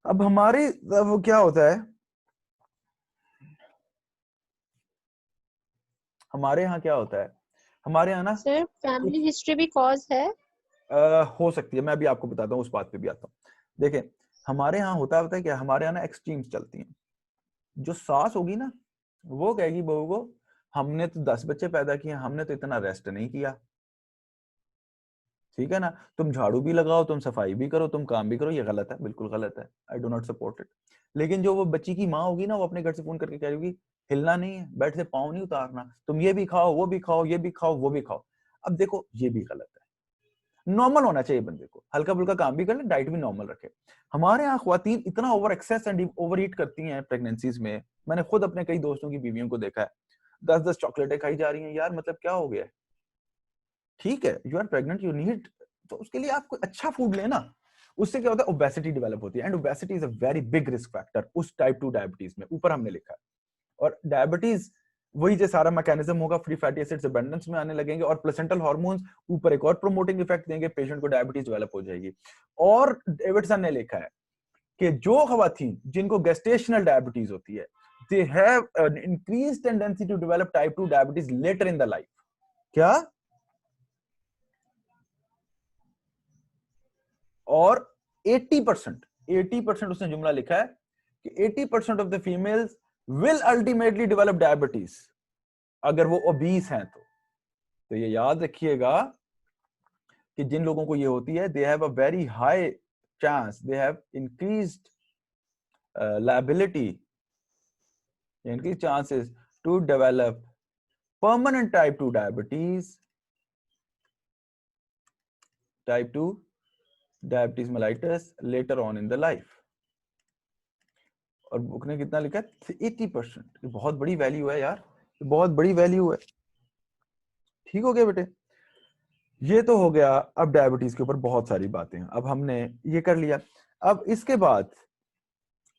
अब हमारे वो क्या होता है, हमारे यहाँ क्या होता है, हमारे यहाँ ना सर फैमिली हिस्ट्री भी कॉज है? हो सकती है, मैं अभी आपको बताता हूँ, उस बात पे भी आता हूँ। देखें हमारे यहाँ होता है क्या, हमारे यहाँ ना एक्सट्रीम्स चलती हैं। जो सास होगी ना वो कहेगी बहू को हमने तो 10 बच्चे पैदा किए, हमने तो इतना रेस्ट नहीं किया, ठीक है ना, तुम झाड़ू भी लगाओ, तुम सफाई भी करो, तुम काम भी करो, ये गलत है, बिल्कुल गलत है, I do not support it. लेकिन जो वो बच्ची की माँ होगी ना वो अपने घर से फोन करके कह रही होगी हिलना नहीं है, बेड से पाँव नहीं उतारना, तुम ये भी खाओ वो भी खाओ, ये भी खाओ वो भी खाओ। अब देखो ये भी गलत है, नॉर्मल होना चाहिए बंदे को, हल्का फुल्का काम भी कर ले, डाइट भी नॉर्मल रखे। हमारे यहाँ ख्वातीन इतना over excess and over eat करती हैं प्रेगनेंसीज में, मैंने खुद अपने कई दोस्तों की बीवियों को देखा है, 10-10 चॉकलेटें खाई जा रही हैं। यार मतलब क्या हो गया है? ठीक है you are pregnant, you need, तो उसके लिए आप कोई अच्छा फूड लेना, उससे क्या होता है ओबेसिटी डेवलप होती है, and obesity is a very big risk factor उस टाइप 2 डायबिटीज में, ऊपर हमने लिखा है। और डायबिटीज वही जो सारा मैकेनिज्म होगा, फ्री फैटी एसिड्स अबंडेंस में आने लगेंगे और प्लेसेंटल हार्मोन्स ऊपर एक और प्रोमोटिंग इफेक्ट देंगे, पेशेंट को डायबिटीज डेवलप हो जाएगी। और डेविडसन ने लिखा है कि जो खवातीन जिनको गेस्टेशनल डायबिटीज होती है they have an increased tendency to develop type 2 diabetes later in the life. क्या? और 80% उसने जुमला लिखा है कि 80% of the females will ultimately develop diabetes अगर वो ओबीस हैं तो ये याद रखिएगा कि जिन लोगों को ये होती है they have a very high chance, they have increased liability, increased chances to develop permanent type 2 diabetes, type 2 diabetes mellitus later on in the life। और बुक ने कितना लिखा है 80%, बहुत बड़ी वैल्यू है यार, बहुत बड़ी वैल्यू है। ठीक हो गया बेटे, ये तो हो गया। अब डायबिटीज के ऊपर बहुत सारी बातें हैं, अब हमने ये कर लिया। अब इसके बाद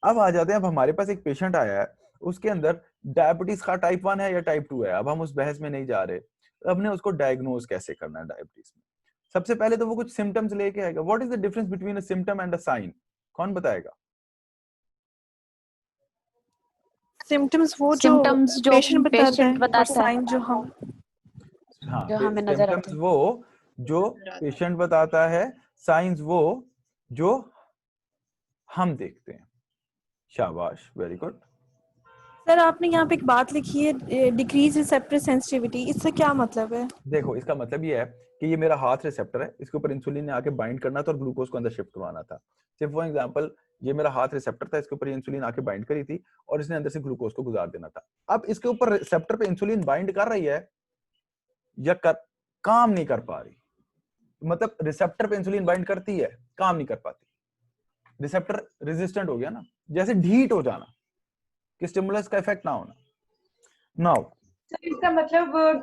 अब आ जाते हैं, अब हमारे पास एक पेशेंट आया है, उसके अंदर डायबिटीज का टाइप 1 है या टाइप 2 है, अब हम उस बहस में नहीं जा रहे। हमने उसको डायग्नोज कैसे करना है डायबिटीज में। सबसे पहले तो वो कुछ सिम्टम्स लेके आएगा। What is the difference between a symptom and a sign? कौन बताएगा? सिम्टम्स वो जो पेशेंट बताता है और साइन जो हम हाँ, जो हमें नजर आते सिम्टम्स हैं। वो जो पेशेंट बताता है, साइंस वो जो हम देखते हैं। शाबाश, वेरी गुड। सर आपने यहाँ पे एक बात लिखी है डिक्रीज रिसेप्टर सेंसिटिविटी, इससे क्या मतलब है? देखो इसका मतलब ये है कि ये मेरा हाथ रिसेप्टर है, इसके ऊपर इंसुलिन ने आके बाइंड करना था और ग्लूकोज को अंदर शिफ्ट करवाना था। सिर्फ फॉर एग्जांपल ये मेरा हाथ रिसेप्टर था, इसके ऊपर इंसुलिन आके बाइंड करी थी और इसने अंदर से ग्लूकोज को गुजार देना था। अब इसके ऊपर रिसेप्टर पे इंसुलिन बाइंड कर रही है या काम नहीं कर पा रही, मतलब रिसेप्टर पे इंसुलिन बाइंड करती है, काम नहीं कर पाती, रिसेप्टर रेजिस्टेंट हो गया ना, जैसे ढीट हो जाना कि स्टिमुलस का इफेक्ट ना होना। नाउ सर इसका मतलब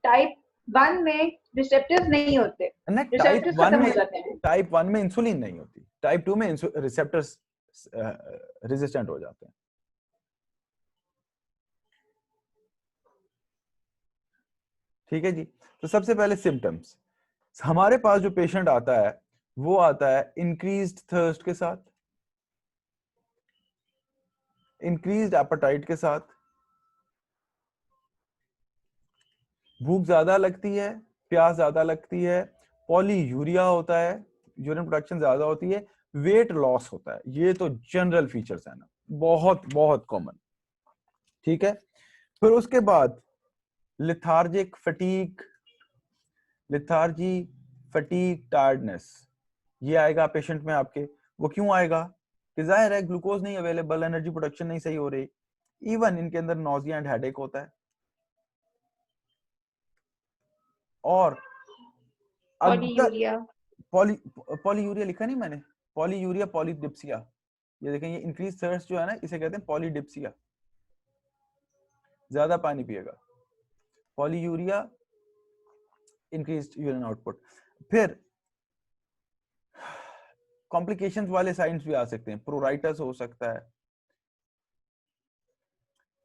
टाइप 1 में रिसेप्टर्स नहीं होते, टाइप रिसेप्टर्स 1 खत्म में हो जाते हैं। टाइप 1 में इंसुलिन नहीं होती, टाइप 2 में रिसेप्टर्स रेजिस्टेंट हो जाते हैं। ठीक है जी, तो सबसे पहले सिम्टम्स, हमारे पास जो पेशेंट आता है वो आता है इंक्रीज्ड थर्स्ट के साथ, इंक्रीज्ड एपेटाइट के साथ, भूख ज्यादा लगती है, प्यास ज्यादा लगती है, पॉलीयूरिया होता है, यूरिन प्रोडक्शन ज्यादा होती है, वेट लॉस होता है। ये तो जनरल फीचर्स है ना, बहुत बहुत कॉमन। ठीक है, फिर उसके बाद lethargic, fatigue, lethargy, fatigue, tiredness, ये आएगा पेशेंट में आपके। वो क्यों आएगा कि जाहिर है ग्लूकोज नहीं अवेलेबल, एनर्जी प्रोडक्शन नहीं सही हो रही, इवन इनके अंदर नोजिया एंड हेडेक होता है। और पॉलीयूरिया लिखा नहीं मैंने, पॉलीयूरिया, पॉलीडिप्सिया, ये देखें ये इंक्रीज थर्स्ट जो है ना इसे कहते हैं पॉलीडिप्सिया, ज्यादा पानी पिएगा, पॉलीयूरिया, इंक्रीज यूरिन आउटपुट। फिर कॉम्प्लिकेशंस वाले साइंस भी आ सकते हैं, प्रोराइटस हो सकता है,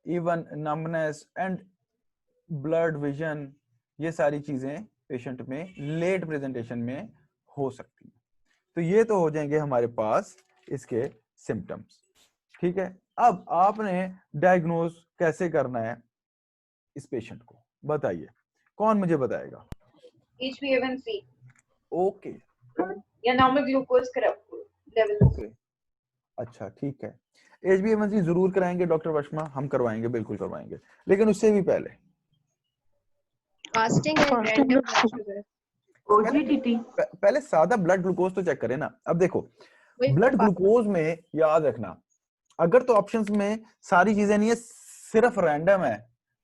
even numbness and blood vision, ये सारी चीजें पेशेंट में लेट प्रेजेंटेशन में हो सकती हैं। तो ये तो हो जाएंगे हमारे पास इसके सिम्टम्स। ठीक है, अब आपने डायग्नोज कैसे करना है इस पेशेंट को, बताइए, कौन मुझे बताएगा? HbA1c ओके, या नॉर्मल ग्लूकोज लेवल। ओके, अच्छा ठीक है। HbA1c जरूर कराएंगे डॉक्टर वर्षमा, हम करवाएंगे, बिल्कुल करवाएंगे, लेकिन उससे भी पहले Fasting and Fasting random blood blood sugar. sugar. OGTT पहले सादा ब्लड ग्लूकोज तो चेक करें ना। अब देखो वही ब्लड ग्लूकोज में याद रखना, अगर तो ऑप्शंस में सारी चीजें नहीं है, सिर्फ रैंडम है,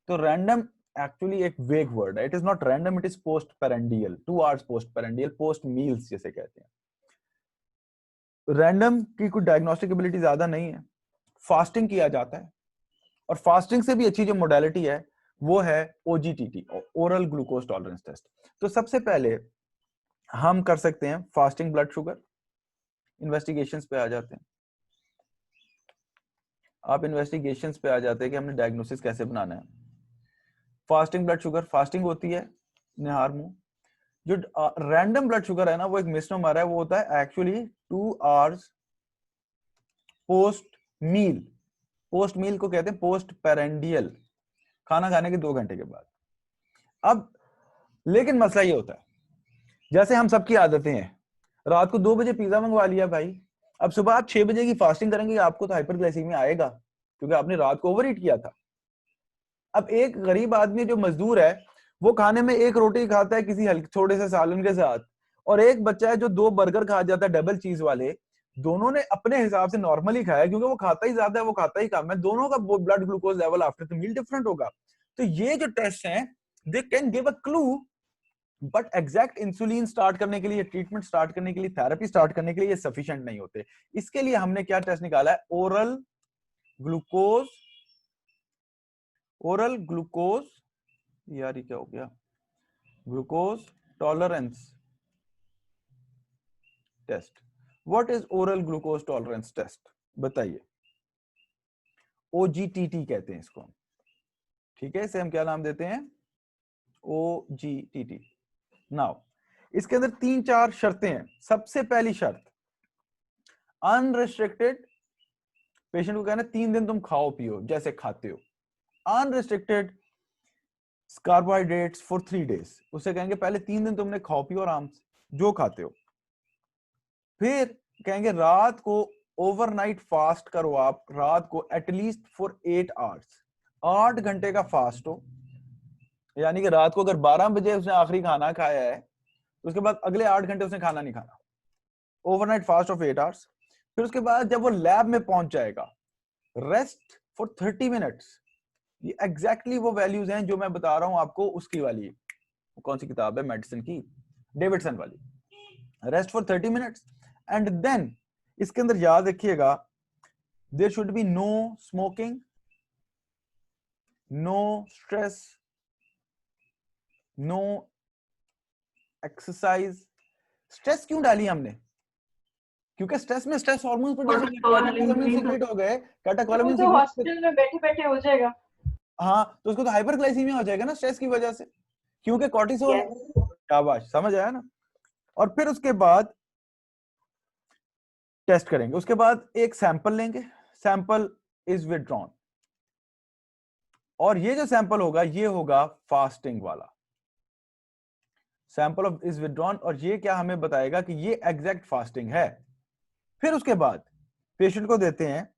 तो रैंडम एक्चुअली एक वेग वर्ड है। It is not random, it is post prandial, 2 hours post prandial, post meals जिसे कहते हैं। रैंडम की कोई डायग्नोस्टिक एबिलिटी ज्यादा नहीं है। फास्टिंग किया जाता है, और फास्टिंग से भी अच्छी जो मोडालिटी है वो है OGTT, oral glucose tolerance test. तो सबसे पहले हम कर सकते हैं फास्टिंग ब्लड शुगर। इन्वेस्टिगेशंस पे आ जाते हैं, आप इन्वेस्टिगेशंस पे आ जाते हैं कि हमने डायग्नोसिस कैसे बनाना है। फास्टिंग ब्लड शुगर, फास्टिंग होती है निहार मुंह। जो रैंडम ब्लड शुगर है ना, वो एक मिसनोमर है, वो होता है एक्चुअली 2 आवर्स पोस्ट मील। पोस्ट मील को कहते हैं पोस्ट पेरेंडियल, खाना खाने के 2 घंटे के बाद। अब लेकिन मसला ये होता है, जैसे हम सबकी आदतें हैं, रात को 2 बजे पिज्जा मंगवा लिया भाई, अब सुबह आप 6 बजे की फास्टिंग करेंगे, आपको तो हाइपरग्लाइसीमिया आएगा क्योंकि आपने रात को ओवरईट किया था। अब एक गरीब आदमी जो मजदूर है, वो खाने में 1 रोटी खाता है किसी हल्के थोड़े से सालन के साथ, और एक बच्चा है जो 2 बर्गर खा जाता है डबल चीज वाले। दोनों ने अपने हिसाब से नॉर्मली खाया, क्योंकि वो खाता ही ज्यादा है, वो खाता ही कम है, दोनों का blood glucose level after the meal different होगा। तो ये जो टेस्ट हैं, they can give a clue, but exact insulin start करने के लिए, ट्रीटमेंट स्टार्ट करने के लिए, थेरेपी स्टार्ट करने के लिए ये सफिशिएंट नहीं होते। इसके लिए हमने क्या टेस्ट निकाला है, ओरल ग्लूकोज, ओरल ग्लूकोज, यार ये क्या हो गया, glucose tolerance test. What is oral glucose tolerance test, बताइए। OGTT कहते हैं इसको, ठीक है, इसे हम क्या नाम देते हैं, OGTT। नाउ इसके अंदर 3-4 शर्तें हैं। सबसे पहली शर्त, अनरिस्ट्रिक्टेड, पेशेंट को कहना 3 दिन तुम खाओ पियो जैसे खाते हो, अनरिस्ट्रिक्टेड कार्बोहाइड्रेट्स फॉर 3 डेज। उसे कहेंगे पहले 3 दिन तुमने खाओ पियो आराम से जो खाते हो। फिर कहेंगे रात को ओवरनाइट फास्ट करो, आप रात को एटलीस्ट फॉर 8 आवर्स, 8 घंटे का फास्ट हो, यानी कि रात को अगर 12 बजे उसने आखिरी खाना खाया है, तो उसके बाद अगले 8 घंटे उसने खाना नहीं खाना। Overnight fast of 8 hours. फिर उसके बाद जब वो लैब में पहुंच जाएगा, रेस्ट फॉर 30 मिनट्स। ये एग्जैक्टली वो वैल्यूज हैं जो मैं बता रहा हूं आपको, उसकी वाली कौन सी किताब है मेडिसिन की, डेविडसन वाली, rest for 30 minutes. And then इसके अंदर याद रखिएगा, there should be no smoking, no stress, no exercise. Stress क्यों डाली हमने, क्योंकि स्ट्रेस में स्ट्रेस हार्मोन प्रोड्यूस सीक्रेट हो गए, कैटेकोलामिन तो हॉस्पिटल में बैठे बैठे हो जाएगा। हाँ, तो उसको तो हाइपरग्लाइसीमिया हो जाएगा ना स्ट्रेस की वजह से, क्योंकि कॉर्टिसोल। शाबाश, समझ आया ना। और फिर उसके बाद टेस्ट करेंगे, उसके बाद एक सैंपल लेंगे, सैंपल इज विथड्रॉन, और ये जो सैंपल होगा ये होगा फास्टिंग वाला सैंपल ऑफ इज विथड्रॉन, और ये क्या हमें बताएगा कि ये एग्जैक्ट फास्टिंग है। फिर उसके बाद पेशेंट को देते हैं,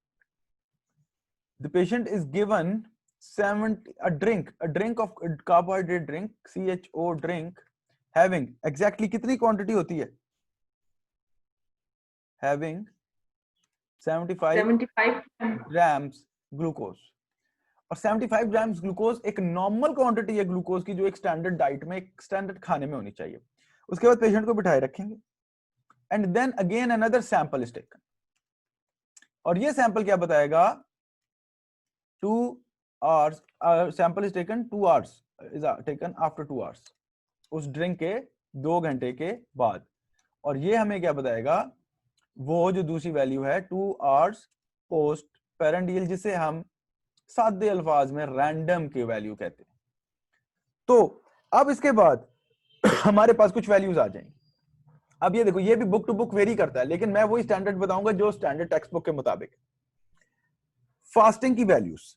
the patient is given 70 a drink of carbohydrate drink, CHO drink, having exactly कितनी क्वांटिटी होती है, having 75 grams ग्लूकोज। और 75 ग्राम्स ग्लूकोज एक नॉर्मल क्वांटिटी है ग्लूकोज की, जो एक स्टैंडर्ड डाइट में, एक स्टैंडर्ड खाने में होनी चाहिए। उसके बाद पेशेंट को बिठाए रखेंगे, and then again another sample is taken, और ये सैंपल क्या बताएगा, 2 hours, sample is taken 2 hours, is taken after 2 hours, उस ड्रिंक के 2 घंटे के बाद। और ये हमें क्या बताएगा, वो जो दूसरी वैल्यू है 2 hours पोस्ट पेरेंडियल, जिसे हम सादे अल्फाज में रैंडम की वैल्यू कहते हैं। तो अब इसके बाद हमारे पास कुछ वैल्यूज आ जाएंगी। अब ये देखो, ये भी बुक टू बुक वेरी करता है, लेकिन मैं वही स्टैंडर्ड बताऊंगा जो स्टैंडर्ड टेक्स्ट बुक के मुताबिक। फास्टिंग की वैल्यूज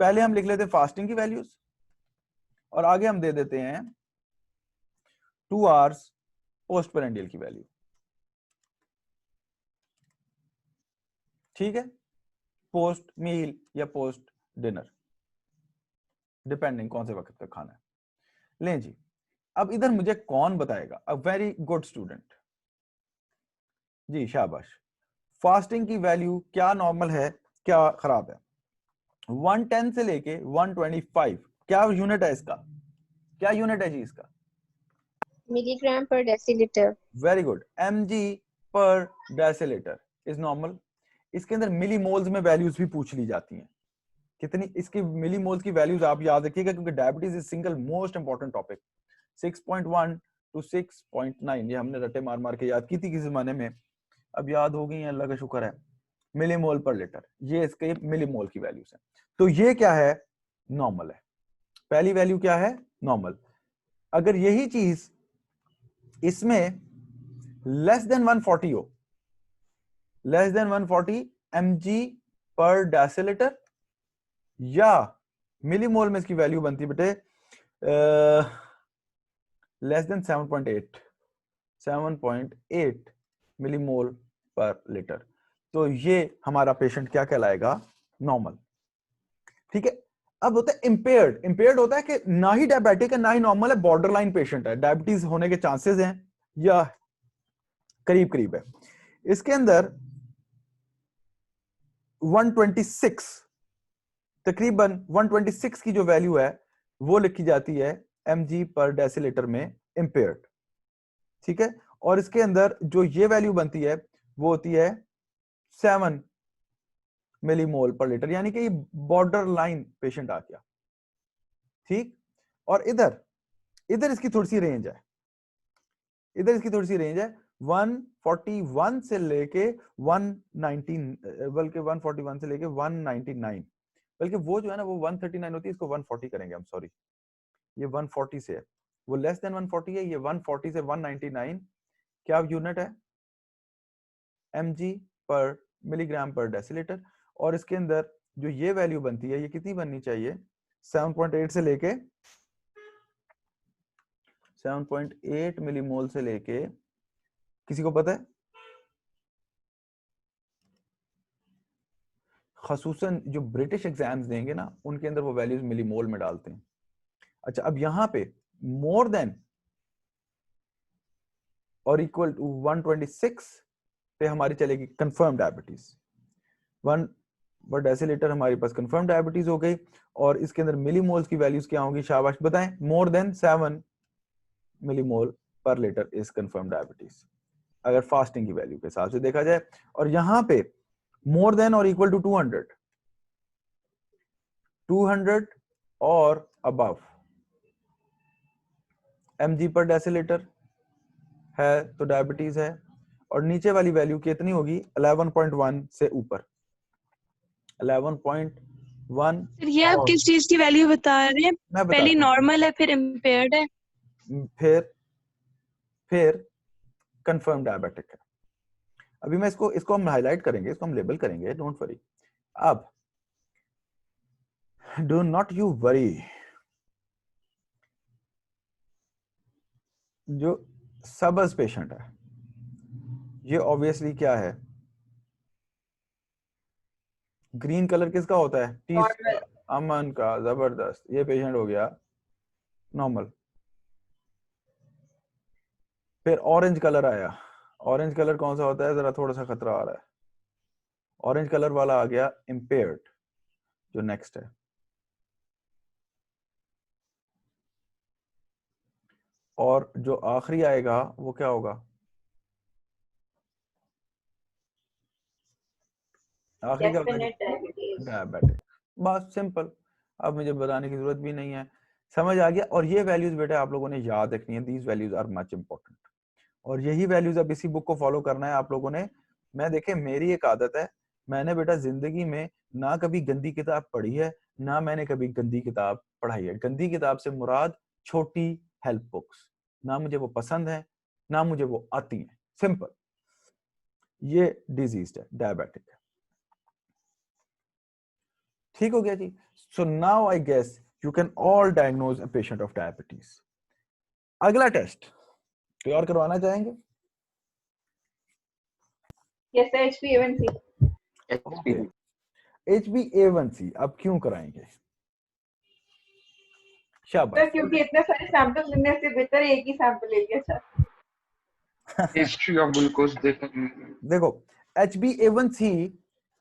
पहले हम लिख लेते हैं, फास्टिंग की वैल्यूज, और आगे हम दे देते हैं 2 hours पोस्ट पेरेंडियल की वैल्यू। ठीक है, पोस्ट मील या पोस्ट डिनर, डिपेंडिंग कौन से वक्त का खाना है। लें जी, अब इधर मुझे कौन बताएगा, अ वेरी गुड स्टूडेंट जी, शाबाश। फास्टिंग की वैल्यू क्या नॉर्मल है क्या खराब है? 110 से लेके 125 क्या यूनिट है इसका, क्या यूनिट है जी इसका? Milligram per deciliter. Very good, mg पर डेसिलीटर इज नॉर्मल। इसके अंदर मिली मोल्स में वैल्यूज भी पूछ ली जाती हैं, कितनी इसकी मिली मोल्स की वैल्यूज आप याद रखिएगा, क्योंकि diabetes is single most important topic. 6.1 to 6.9 ये हमने रटे मार मार के याद की थी किसी जमाने में, अब याद हो गई है, अल्लाह का शुक्र है। मिलीमोल पर लीटर, ये इसके मिलीमोल की वैल्यूज है। तो ये क्या है, नॉर्मल है। पहली वैल्यू क्या है, नॉर्मल। अगर यही चीज इसमें लेस देन 140 हो, लेस देन 140 mg पर डेसिलीटर, या मिलीमोल में इसकी वैल्यू बनती है बेटे लेस देन 7.8 मिलीमोल पर लीटर, तो ये हमारा पेशेंट क्या कहलाएगा, नॉर्मल। ठीक है, अब होता है इंपेयर्ड। इंपेयर्ड होता है कि ना ही डायबिटिक है ना ही नॉर्मल है, बॉर्डर लाइन पेशेंट है, डायबिटीज होने के चांसेस हैं या करीब करीब है। इसके अंदर 126 तकरीबन 126 की जो वैल्यू है वो लिखी जाती है mg पर डेसिलीटर में इंपेयर्ड। ठीक है, और इसके अंदर जो ये वैल्यू बनती है वो होती है 7 मिलीमोल पर लीटर, यानी कि ये बॉर्डर लाइन पेशेंट आ गया। ठीक, और इधर इधर इसकी थोड़ी सी रेंज है, इधर इसकी थोड़ी सी रेंज है 141 से लेके 119, बल्कि 141 से लेके 199, बल्कि वो जो है ना वो 139 होती है, इसको 140 करेंगे हम, सॉरी ये 140 से है, वो लेस देन 140 है, ये 140 से 199 क्या यूनिट है, mg पर मिलीग्राम पर डेसिलीटर। और इसके अंदर जो ये वैल्यू बनती है ये कितनी बननी चाहिए, 7.8 से लेके 7.8 मिलीमोल से लेके, किसी को पता है? खसूसन जो ब्रिटिश एग्जाम्स देंगे ना उनके अंदर वो वैल्यूज मिलीमोल में डालते हैं। अच्छा, अब यहां पे मोर देन और इक्वल टू 126 पे हमारी चलेगी कंफर्म डायबिटीज, 1 पर डेसिलीटर हमारे पास कंफर्म डायबिटीज हो गई। और इसके अंदर मिलीमोल्स की वैल्यूज क्या होंगी, शाबाश बताएं, मोर देन 7 मिलीमोल पर लीटर इज कंफर्म डायबिटीज, अगर फास्टिंग की वैल्यू के हिसाब से देखा जाए। और यहां पे मोर देन और इक्वल टू 200 और अबव mg पर डेसिलीटर है तो डायबिटीज है। और नीचे वाली वैल्यू कितनी होगी, 11.1 से ऊपर, 11.1। फिर ये आप किस चीज की वैल्यू बता रहे हैं, मैं पहली बताता हूं, नॉर्मल है फिर इम्पेयर्ड है? फिर कंफर्म डायबिटिक है। अभी मैं इसको हम हाईलाइट करेंगे, इसको हम लेबल करेंगे, डोंट वरी। अब डू नॉट यू वरी, जो सबस पेशेंट है ये ऑब्वियसली क्या है, ग्रीन कलर किसका होता है, पीस का, अमन का, जबरदस्त, ये पेशेंट हो गया नॉर्मल। फिर ऑरेंज कलर आया, ऑरेंज कलर कौन सा होता है, जरा थोड़ा सा खतरा आ रहा है, ऑरेंज कलर वाला आ गया इंपेयर्ड, जो नेक्स्ट है। और जो आखिरी आएगा वो क्या होगा, आखिरी क्या होगा, डायबिटिक। बस सिंपल, अब मुझे बताने की जरूरत भी नहीं है, समझ आ गया। और ये वैल्यूज बेटा आप लोगों ने याद रखनी है, these values are much important. और यही वैल्यूज अब इसी बुक को फॉलो करना है आप लोगों ने। मैं देखे, मेरी एक आदत है, मैंने बेटा जिंदगी में ना कभी गंदी किताब पढ़ी है ना मैंने कभी गंदी किताब पढ़ाई है। गंदी किताब से मुराद छोटी हेल्प बुक्स, ना मुझे वो पसंद है ना मुझे वो आती है, सिंपल। ये डिजीज है, डायबिटिक है। ठीक हो गया जी। So now I guess you can all diagnose a patient of diabetes. अगला टेस्ट कोई और करवाना चाहेंगे? Yes, HbA1c. ओके, HbA1c अब क्यों कराएंगे? सर शाबाश। क्योंकि इतने सारे सैंपल लेने से बेहतर है एक ही सैंपल ले लिया जाए। हिस्ट्री ऑफ ग्लूकोज देखो। देखो, HbA1c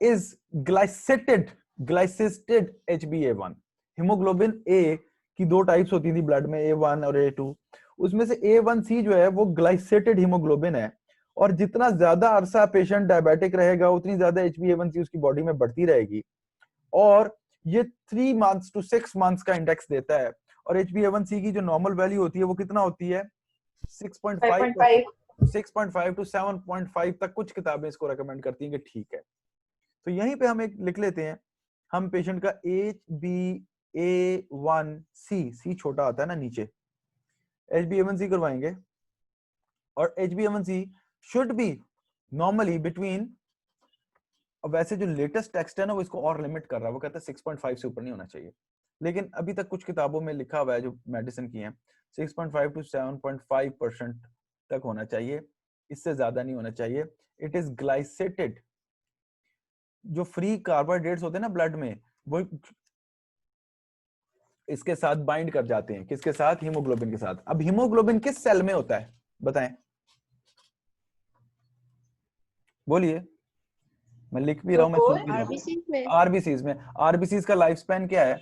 is glycated HbA1। Haemoglobin A की दो टाइप्स होती थी ब्लड में, A1 और A2। उसमें से A1c जो है वो ग्लाइसेटेड हीमोग्लोबिन है, और जितना ज्यादा अरसा पेशेंट डायबिटिक रहेगा उतनी ज्यादा HbA1c उसकी बॉडी में बढ़ती रहेगी, और ये 3 मंथ्स टू 6 मंथ्स का इंडेक्स देता है। और HbA1c की जो नॉर्मल वैल्यू होती है वो कितना होती है? 6.5 टू 7.5 तक कुछ किताबें इसको रेकमेंड करती हैं कि ठीक है। तो यहीं पे हम एक लिख लेते हैं, हम पेशेंट का HbA1c छोटा आता है ना नीचे, HbA1c करवाएंगे, और HbA1c should be normally between, वैसे जो लेटेस्ट टेक्स्ट है ना वो इसको और लिमिट कर रहा है, वो कहता है 6.5 से ऊपर नहीं होना चाहिए, लेकिन अभी तक कुछ किताबों में लिखा हुआ है जो मेडिसिन की हैं 6.5 टू 7.5% तक होना चाहिए, इससे ज्यादा नहीं होना चाहिए। इट इज ग्लाइसेटेड, जो फ्री कार्बोहाइड्रेट्स होते हैं ना ब्लड में, वो इसके साथ बाइंड कर जाते हैं, किसके साथ? हीमोग्लोबिन के साथ। अब हीमोग्लोबिन किस सेल में होता है बताएं, बोलिए, मैं लिख भी रहा हूं, मैं सुन भी रहा हूं। RBC में आरबीसीज में। आरबीसीज का लाइफ स्पैन क्या है?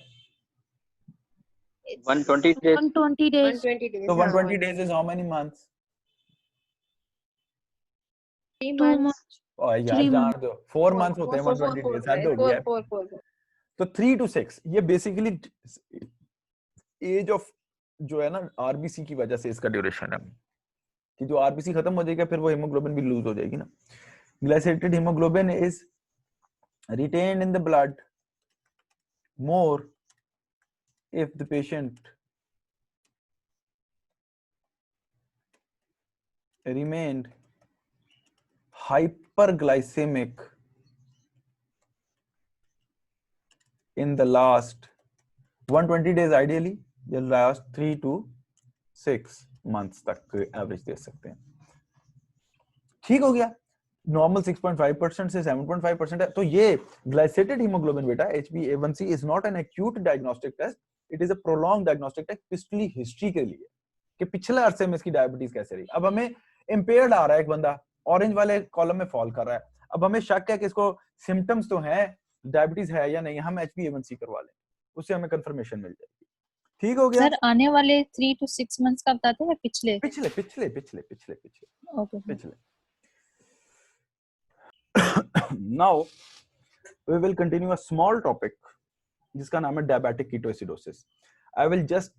120 days 120 days. 120 days. तो हाँ, 120 days is how many months? 3 2 months. months. और यार 3 जान months. दो, 4 months होते हैं 120 days, हद हो गया। 4. तो 3 to 6 ये बेसिकली एज ऑफ जो है ना आरबीसी की वजह से इसका ड्यूरेशन है, कि जो आरबीसी खत्म हो जाएगा फिर वो हीमोग्लोबिन भी लूज हो जाएगी ना। Glycated haemoglobin is retained in the blood more if the patient remained hyperglycemic in the last 120 days ideally, या last 3 to 6 months तक एवरेज दे सकते हैं। ठीक हो गया, नॉर्मल 6.5% से 7.5% है। तो ये ग्लाइसेटेड हीमोग्लोबिन बेटा HbA1c is not an acute diagnostic test, it is a prolong diagnostic test पिछली हिस्ट्री के लिए, कि पिछले अरसे में इसकी डायबिटीज कैसे रही। अब हमें इंपेयर्ड आ रहा है एक बंदा, ऑरेंज वाले कॉलम में फॉल कर रहा है, अब हमें शक है कि इसको सिम्टम्स तो हैं, डायबिटीज है या नहीं, हम HbA1c करवा लें, उससे हमें कंफर्मेशन मिल जाएगी। ठीक हो गया सर आने वाले 3 to 6 months का बताते हैं पिछले? पिछले पिछले पिछले पिछले पिछले ओके पिछले। Now we will continue a small topic जिसका नाम है diabetic ketoacidosis. I will just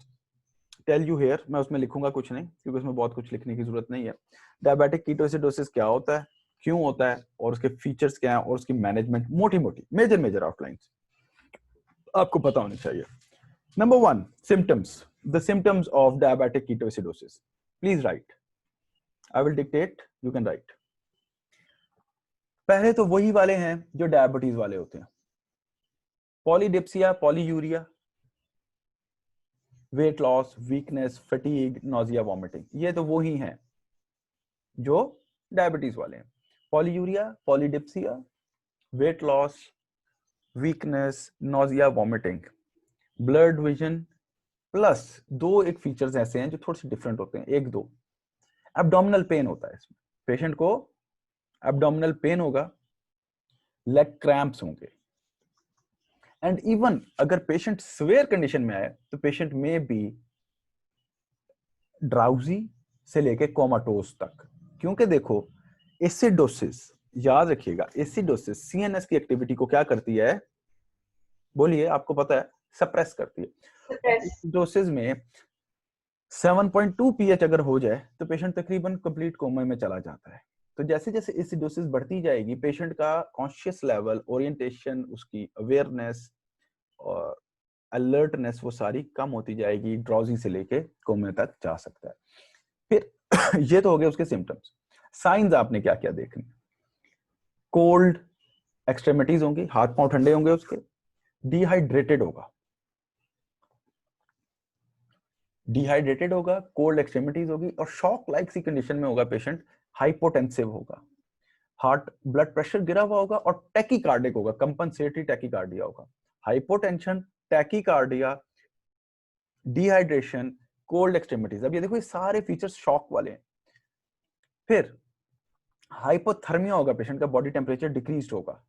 tell you here, मैं उसमें लिखूंगा कुछ नहीं क्योंकि उसमें बहुत कुछ लिखने की जरूरत नहीं है। Diabetic ketoacidosis क्या होता है, क्यों होता है, और उसके फीचर्स क्या हैं, और उसकी मैनेजमेंट मोटी मोटी मेजर आउटलाइंस आपको पता होनी चाहिए। Number 1, symptoms. The symptoms of diabetic ketoacidosis. Please write. I will dictate, you can write. पहले तो वही वाले हैं जो डायबिटीज वाले होते हैं, polydipsia, polyuria, weight loss, weakness, fatigue, nausea, vomiting, ये तो वही हैं जो डायबिटीज वाले हैं। Polyuria, polydipsia, weight loss, weakness, nausea, vomiting, blurred vision, plus दो एक फीचर्स ऐसे हैं जो थोड़े से डिफरेंट होते हैं, एक दो एब्डोमिनल पेन होता है इसमें, पेशेंट को एब्डोमिनल पेन होगा, लेग क्रैम्प्स होंगे, एंड इवन अगर पेशेंट सिवियर कंडीशन में आए तो पेशेंट में बी ड्राउजी से लेके कोमाटोज तक। क्योंकि देखो एसिडोसिस, याद रखिएगा, एसिडोसिस सीएनएस की एक्टिविटी को क्या करती है, बोलिए, आपको पता है, सप्रेस करती है। एसिडोसिस में 7.2 pH अगर हो जाए तो पेशेंट तकरीबन कंप्लीट कोमा में चला जाता है। तो जैसे जैसे एसिडोसिस बढ़ती जाएगी, पेशेंट का कॉन्शियस लेवल, ओरिएंटेशन, उसकी अवेयरनेस और अलर्टनेस वो सारी कम होती जाएगी, ड्रॉजी से लेके कोमे तक जा सकता है। फिर ये तो हो गए उसके सिम्टम्स। साइंस आपने क्या क्या देखने, कोल्ड एक्सट्रीमिटीज होंगी, हाथ पांव ठंडे होंगे उसके, डिहाइड्रेटेड होगा, कोल्ड एक्सट्रीमिटीज होगी, और शॉक लाइक सी कंडीशन में होगा पेशेंट, हाइपोटेंसिव होगा। हार्ट ब्लड प्रेशर गिरा हुआ होगा और टैकीकार्डिक होगा, कंपनसेटरी टैकीकार्डिया होगा। Hypotension, tachycardia, dehydration, cold extremities. अब ये देखो ये सारे फीचर्स शॉक वाले हैं। फिर हाइपोथर्मिया होगा, पेशेंट का बॉडी टेम्परेचर डिक्रीज होगा।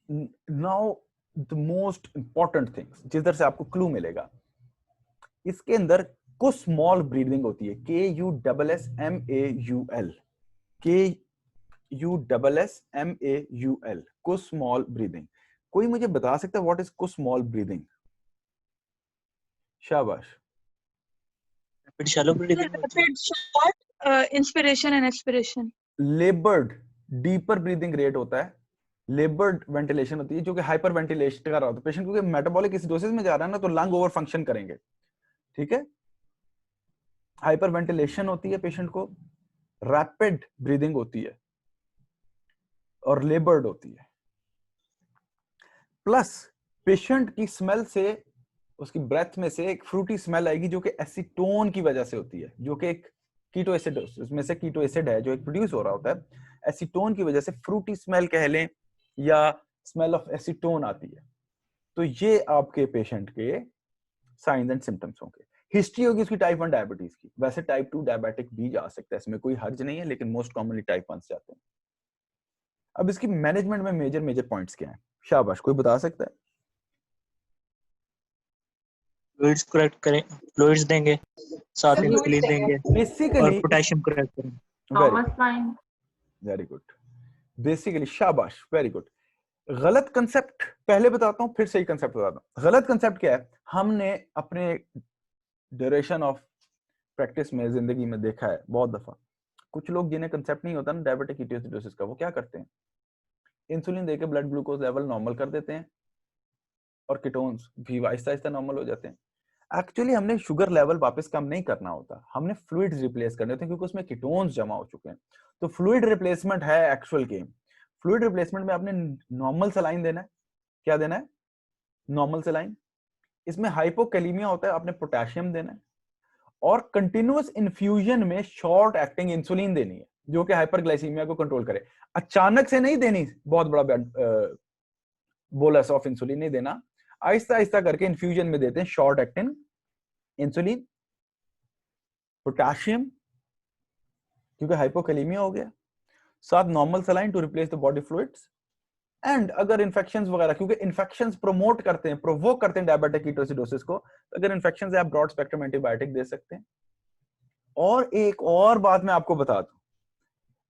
Now the most important things, जिधर से आपको क्लू मिलेगा, इसके अंदर कुछ स्मॉल ब्रीदिंग होती है, KUSSMAUL, KUSSMAUL, कुछ स्मॉल ब्रीदिंग। कोई मुझे बता सकता है व्हाट इज कुछ स्मॉल ब्रीदिंग? शाबाश। shallow breathing Rapid short inspiration and expiration. लेबर्ड deeper breathing rate होता है, लेबर्ड वेंटिलेशन होती है, जो कि हाइपर वेंटिलेशन कर रहा होता है पेशेंट, क्योंकि मेटाबॉलिक एसिडोसिस में जा रहा है ना, तो लंग ओवर फंक्शन करेंगे, ठीक है। हाइपर वेंटिलेशन होती है पेशेंट को, रैपिड ब्रीदिंग होती है और लेबर्ड होती है। प्लस पेशेंट की स्मेल से, उसकी ब्रेथ में से एक फ्रूटी स्मेल आएगी, जो कि एसीटोन की वजह से होती है, जो कि एक कीटो एसिड, उसमें से कीटो एसिड है जो एक प्रोड्यूस हो रहा होता है। एसीटोन की वजह से फ्रूटी स्मेल कह लें या स्मेल ऑफ एसीटोन आती है। तो ये आपके पेशेंट के साइंस एंड सिम्टम्स होंगे। हिस्ट्री होगी उसकी टाइप 1 डायबिटीज की, वैसे टाइप 2 डायबिटिक भी जा सकता है, इसमें कोई हर्ज नहीं है, लेकिन मोस्ट कॉमनली टाइप 1 से जाते हैं। अब इसकी मैनेजमेंट में मेजर पॉइंट्स क्या हैं? शाबाश, कोई बता सकता है? फ्लूइड्स करेक्ट करें, फ्लूइड्स देंगे, साथ में इंसुलिन देंगे और बेसिकली पोटेशियम करेक्ट करें। वेरी गुड, बेसिकली शाबाश, वेरी गुड। गलत कंसेप्ट पहले बताता हूं, फिर सही कंसेप्ट बताता हूं। गलत कंसेप्ट क्या है? हमने अपने ड्यूरेशन ऑफ प्रैक्टिस में, जिंदगी में देखा है बहुत दफा, कुछ लोग जिन्हें कंसेप्ट नहीं होता ना डायबिटिक कीटोएसिडोसिस का, वो क्या करते हैं, इंसुलिन देके ब्लड ग्लूकोज लेवल नॉर्मल कर देते हैं और कीटोन्स भी आहिस्ता आहिस्ता नॉर्मल हो जाते हैं। एक्चुअली हमने शुगर लेवल वापस कम नहीं करना होता, हमने फ्लूइड्स रिप्लेस करने होते हैं, क्योंकि उसमें कीटोन्स जमा हो चुके हैं। तो फ्लूइड रिप्लेसमेंट है एक्चुअल गेम। फ्लूइड रिप्लेसमेंट में आपने नॉर्मल सलाइन देना है। क्या देना है? Normal saline. इसमें हाइपोकैलीमिया होता है, आपने पोटेशियम देना है, और कंटिन्यूअस इन्फ्यूजन में शॉर्ट एक्टिंग इंसुलिन देनी है, जो कि हाइपरग्लाइसीमिया को कंट्रोल करे। अचानक से नहीं देनी, बहुत बड़ा बोलस ऑफ इंसुलिन नहीं देना, आहिस्ता आहिस्ता करके इन्फ्यूजन में देते हैं शॉर्ट एक्टिंग इंसुलिन, पोटेशियम, क्योंकि हाइपोकैलीमिया हो गया, साथ normal saline to replace the body fluids. And अगर इन्फेक्शंस वगैरह, क्योंकि इन्फेक्शंस प्रोमोट करते हैं, प्रोवोक करते हैं डायबिटिक कीटोएसिडोसिस को, तो अगर इन्फेक्शंस है आप ब्रॉड स्पेक्ट्रम एंटीबायोटिक दे सकते हैं। और एक और बात मैं आपको बता दूं,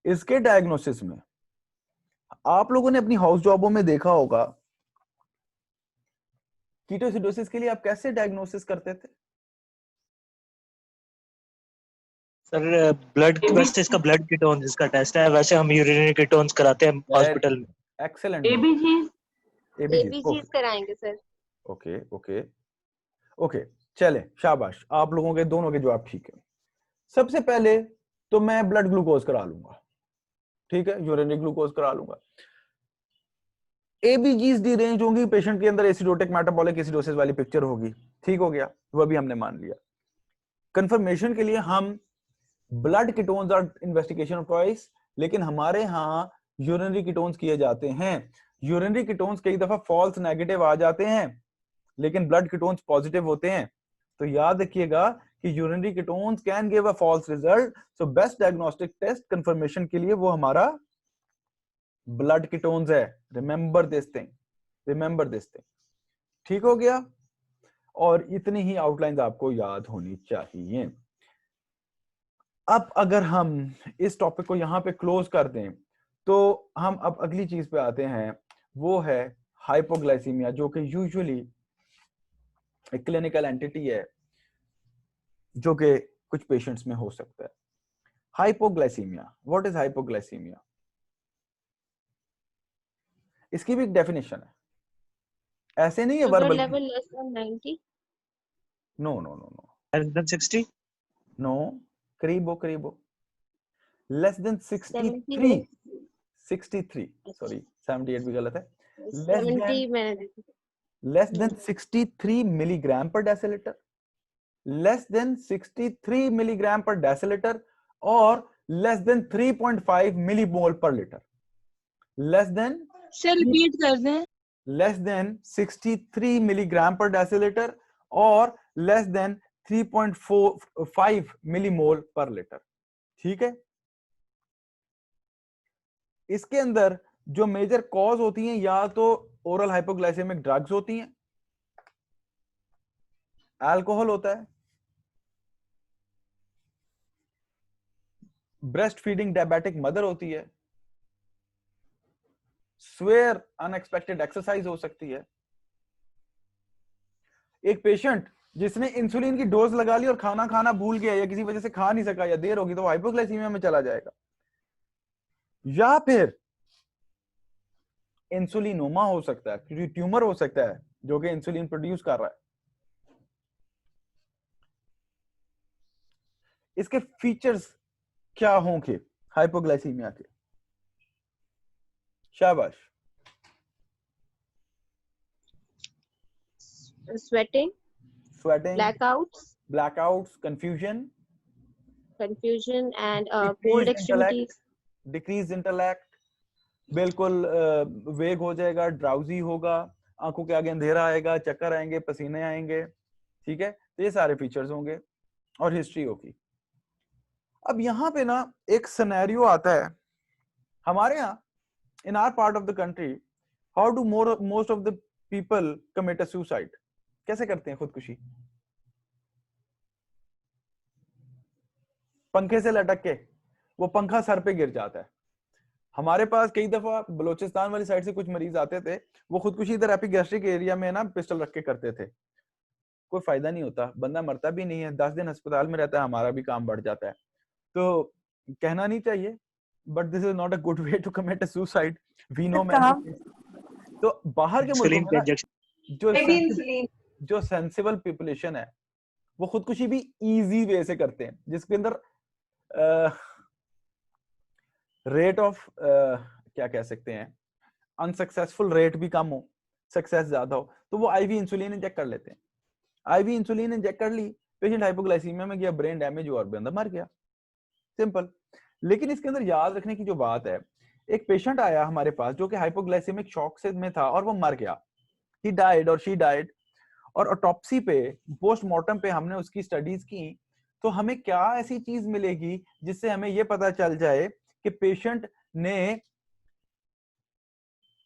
इसके डायग्नोसिस में आप लोगों ने अपनी हाउस जॉबों में देखा होगा, कीटोएसिडोसिस के लिए आप कैसे डायग्नोसिस करते थे? सर ब्लड, वैसे इसका ब्लड कीटोन्स इसका टेस्ट है, वैसे हम यूरिनरी कीटोन्स कराते हैं हॉस्पिटल में। एक्सेलेंट। एबीजीज कराएंगे सर। ओके ओके ओके, चले, शाबाश, आप लोगों के दोनों के जवाब ठीक है। सबसे पहले तो मैं ब्लड ग्लूकोज करा लूंगा, ठीक है, यूरिनरी ग्लूकोज करा लूंगा। एबीजीज डी रेंज होंगी, पेशेंट के अंदर एसिडोटिक मेटाबॉलिक एसिडोसिस वाली पिक्चर होगी, ठीक हो गया, वह भी हमने मान लिया। कंफर्मेशन के लिए हम blood ketones are investigation of choice, लेकिन हमारे यहाँ यूरिनरी कीटोन्स किए जाते हैं। यूरिनरी कीटोन्स कई दफा फॉल्स नेगेटिव आ जाते हैं, लेकिन ब्लड कीटोन्स पॉजिटिव होते हैं। तो याद रखिएगा कि urinary ketones can give a false result, so best diagnostic test confirmation के लिए वो हमारा ब्लड कीटोन्स है। Remember this thing, remember this thing, ठीक हो गया। और इतनी ही आउटलाइंस आपको याद होनी चाहिए। अब अगर हम इस टॉपिक को यहां पे क्लोज कर दें, तो हम अब अगली चीज पे आते हैं, वो है हाइपोग्लाइसीमिया, जो कि यूजुअली एक क्लिनिकल एंटिटी है, जो कि कुछ पेशेंट्स में हो सकता है। Hypoglycaemia, what is hypoglycaemia? इसकी भी एक डेफिनेशन है, ऐसे नहीं है verbal level less than 90। No no no no, less than 60, no, करीबो लेस देन 63, 63, सॉरी 78 भी गलत है। लेस देन 63 मिलीग्राम पर डेसिलीटर, लेस देन 63 मिलीग्राम पर डेसिलीटर, और लेस देन 3.5 मिलीमोल पर litre, less than sir repeat कर दें। लेस देन 63 मिलीग्राम पर डेसिलीटर और लेस देन 3.45 मिलीमोल पर लीटर। ठीक है, इसके अंदर जो मेजर कॉज होती हैं या तो ओरल हाइपोग्लाइसेमिक ड्रग्स होती हैं, अल्कोहल होता है, ब्रेस्ट फीडिंग डायबिटिक मदर होती है, स्वेयर अनएक्सपेक्टेड एक्सरसाइज हो सकती है। एक पेशेंट जिसने इंसुलिन की डोज लगा ली और खाना खाना भूल गया या किसी वजह से खा नहीं सका या देर होगी तो हाइपोग्लाइसीमिया में चला जाएगा। या फिर इंसुलिनोमा हो सकता है, क्योंकि ट्यूमर हो सकता है जो कि इंसुलिन प्रोड्यूस कर रहा है। इसके फीचर्स क्या होंगे हाइपोग्लाइसीमिया के? शाबाश। Sweating, sweating, blackouts, confusion, and cold extremities. Decrease intellect, बिल्कुल वेग हो जाएगा, ड्राउजी होगा, आंखों के आगे अंधेरा आएगा, चक्कर आएंगे, पसीने आएंगे। ठीक है, तो ये सारे फीचर्स होंगे और हिस्ट्री होगी। अब यहाँ पे ना एक सिनेरियो आता है हमारे यहाँ, in our part of the country, how do most of the people commit a suicide? कैसे करते हैं खुदकुशी? पंखे से लटक के, वो पंखा सर पे गिर जाता है। हमारे पास कई दफा बलोचिस्तान वाली साइड से कुछ मरीज आते थे, वो खुदकुशी इधर एपिगैस्ट्रिक एरिया में ना पिस्टल रख के करते थे। कोई फायदा नहीं होता, बंदा मरता भी नहीं है, 10 दिन अस्पताल में रहता है, हमारा भी काम बढ़ जाता है। तो कहना नहीं चाहिए, but this is not a good way to commit a suicide, we know many. तो बाहर के मुल्कों में ना जो सेंसिबल पॉपुलेशन है वो खुदकुशी भी इजी वे से करते हैं, जिसके अंदर रेट ऑफ क्या कह सकते हैं, अनसक्सेसफुल रेट भी कम हो, सक्सेस ज्यादा हो, तो वो आईवी इंसुलिन इंजेक्ट कर लेते हैं। आईवी इंसुलिन इंजेक्ट कर ली, पेशेंट हाइपोग्लाइसीमिया में गया, ब्रेन डैमेज हुआ और बंदा मर गया, सिंपल। लेकिन इसके अंदर याद रखने की जो बात है, एक पेशेंट आया हमारे पास जो कि हाइपोग्लाइसेमिक शॉक से में था और वो मर गया, ही डाइड और शी डाइड, और ऑटोप्सी पे, पोस्टमार्टम पे हमने उसकी स्टडीज की, तो हमें क्या ऐसी चीज मिलेगी जिससे हमें ये पता चल जाए कि पेशेंट ने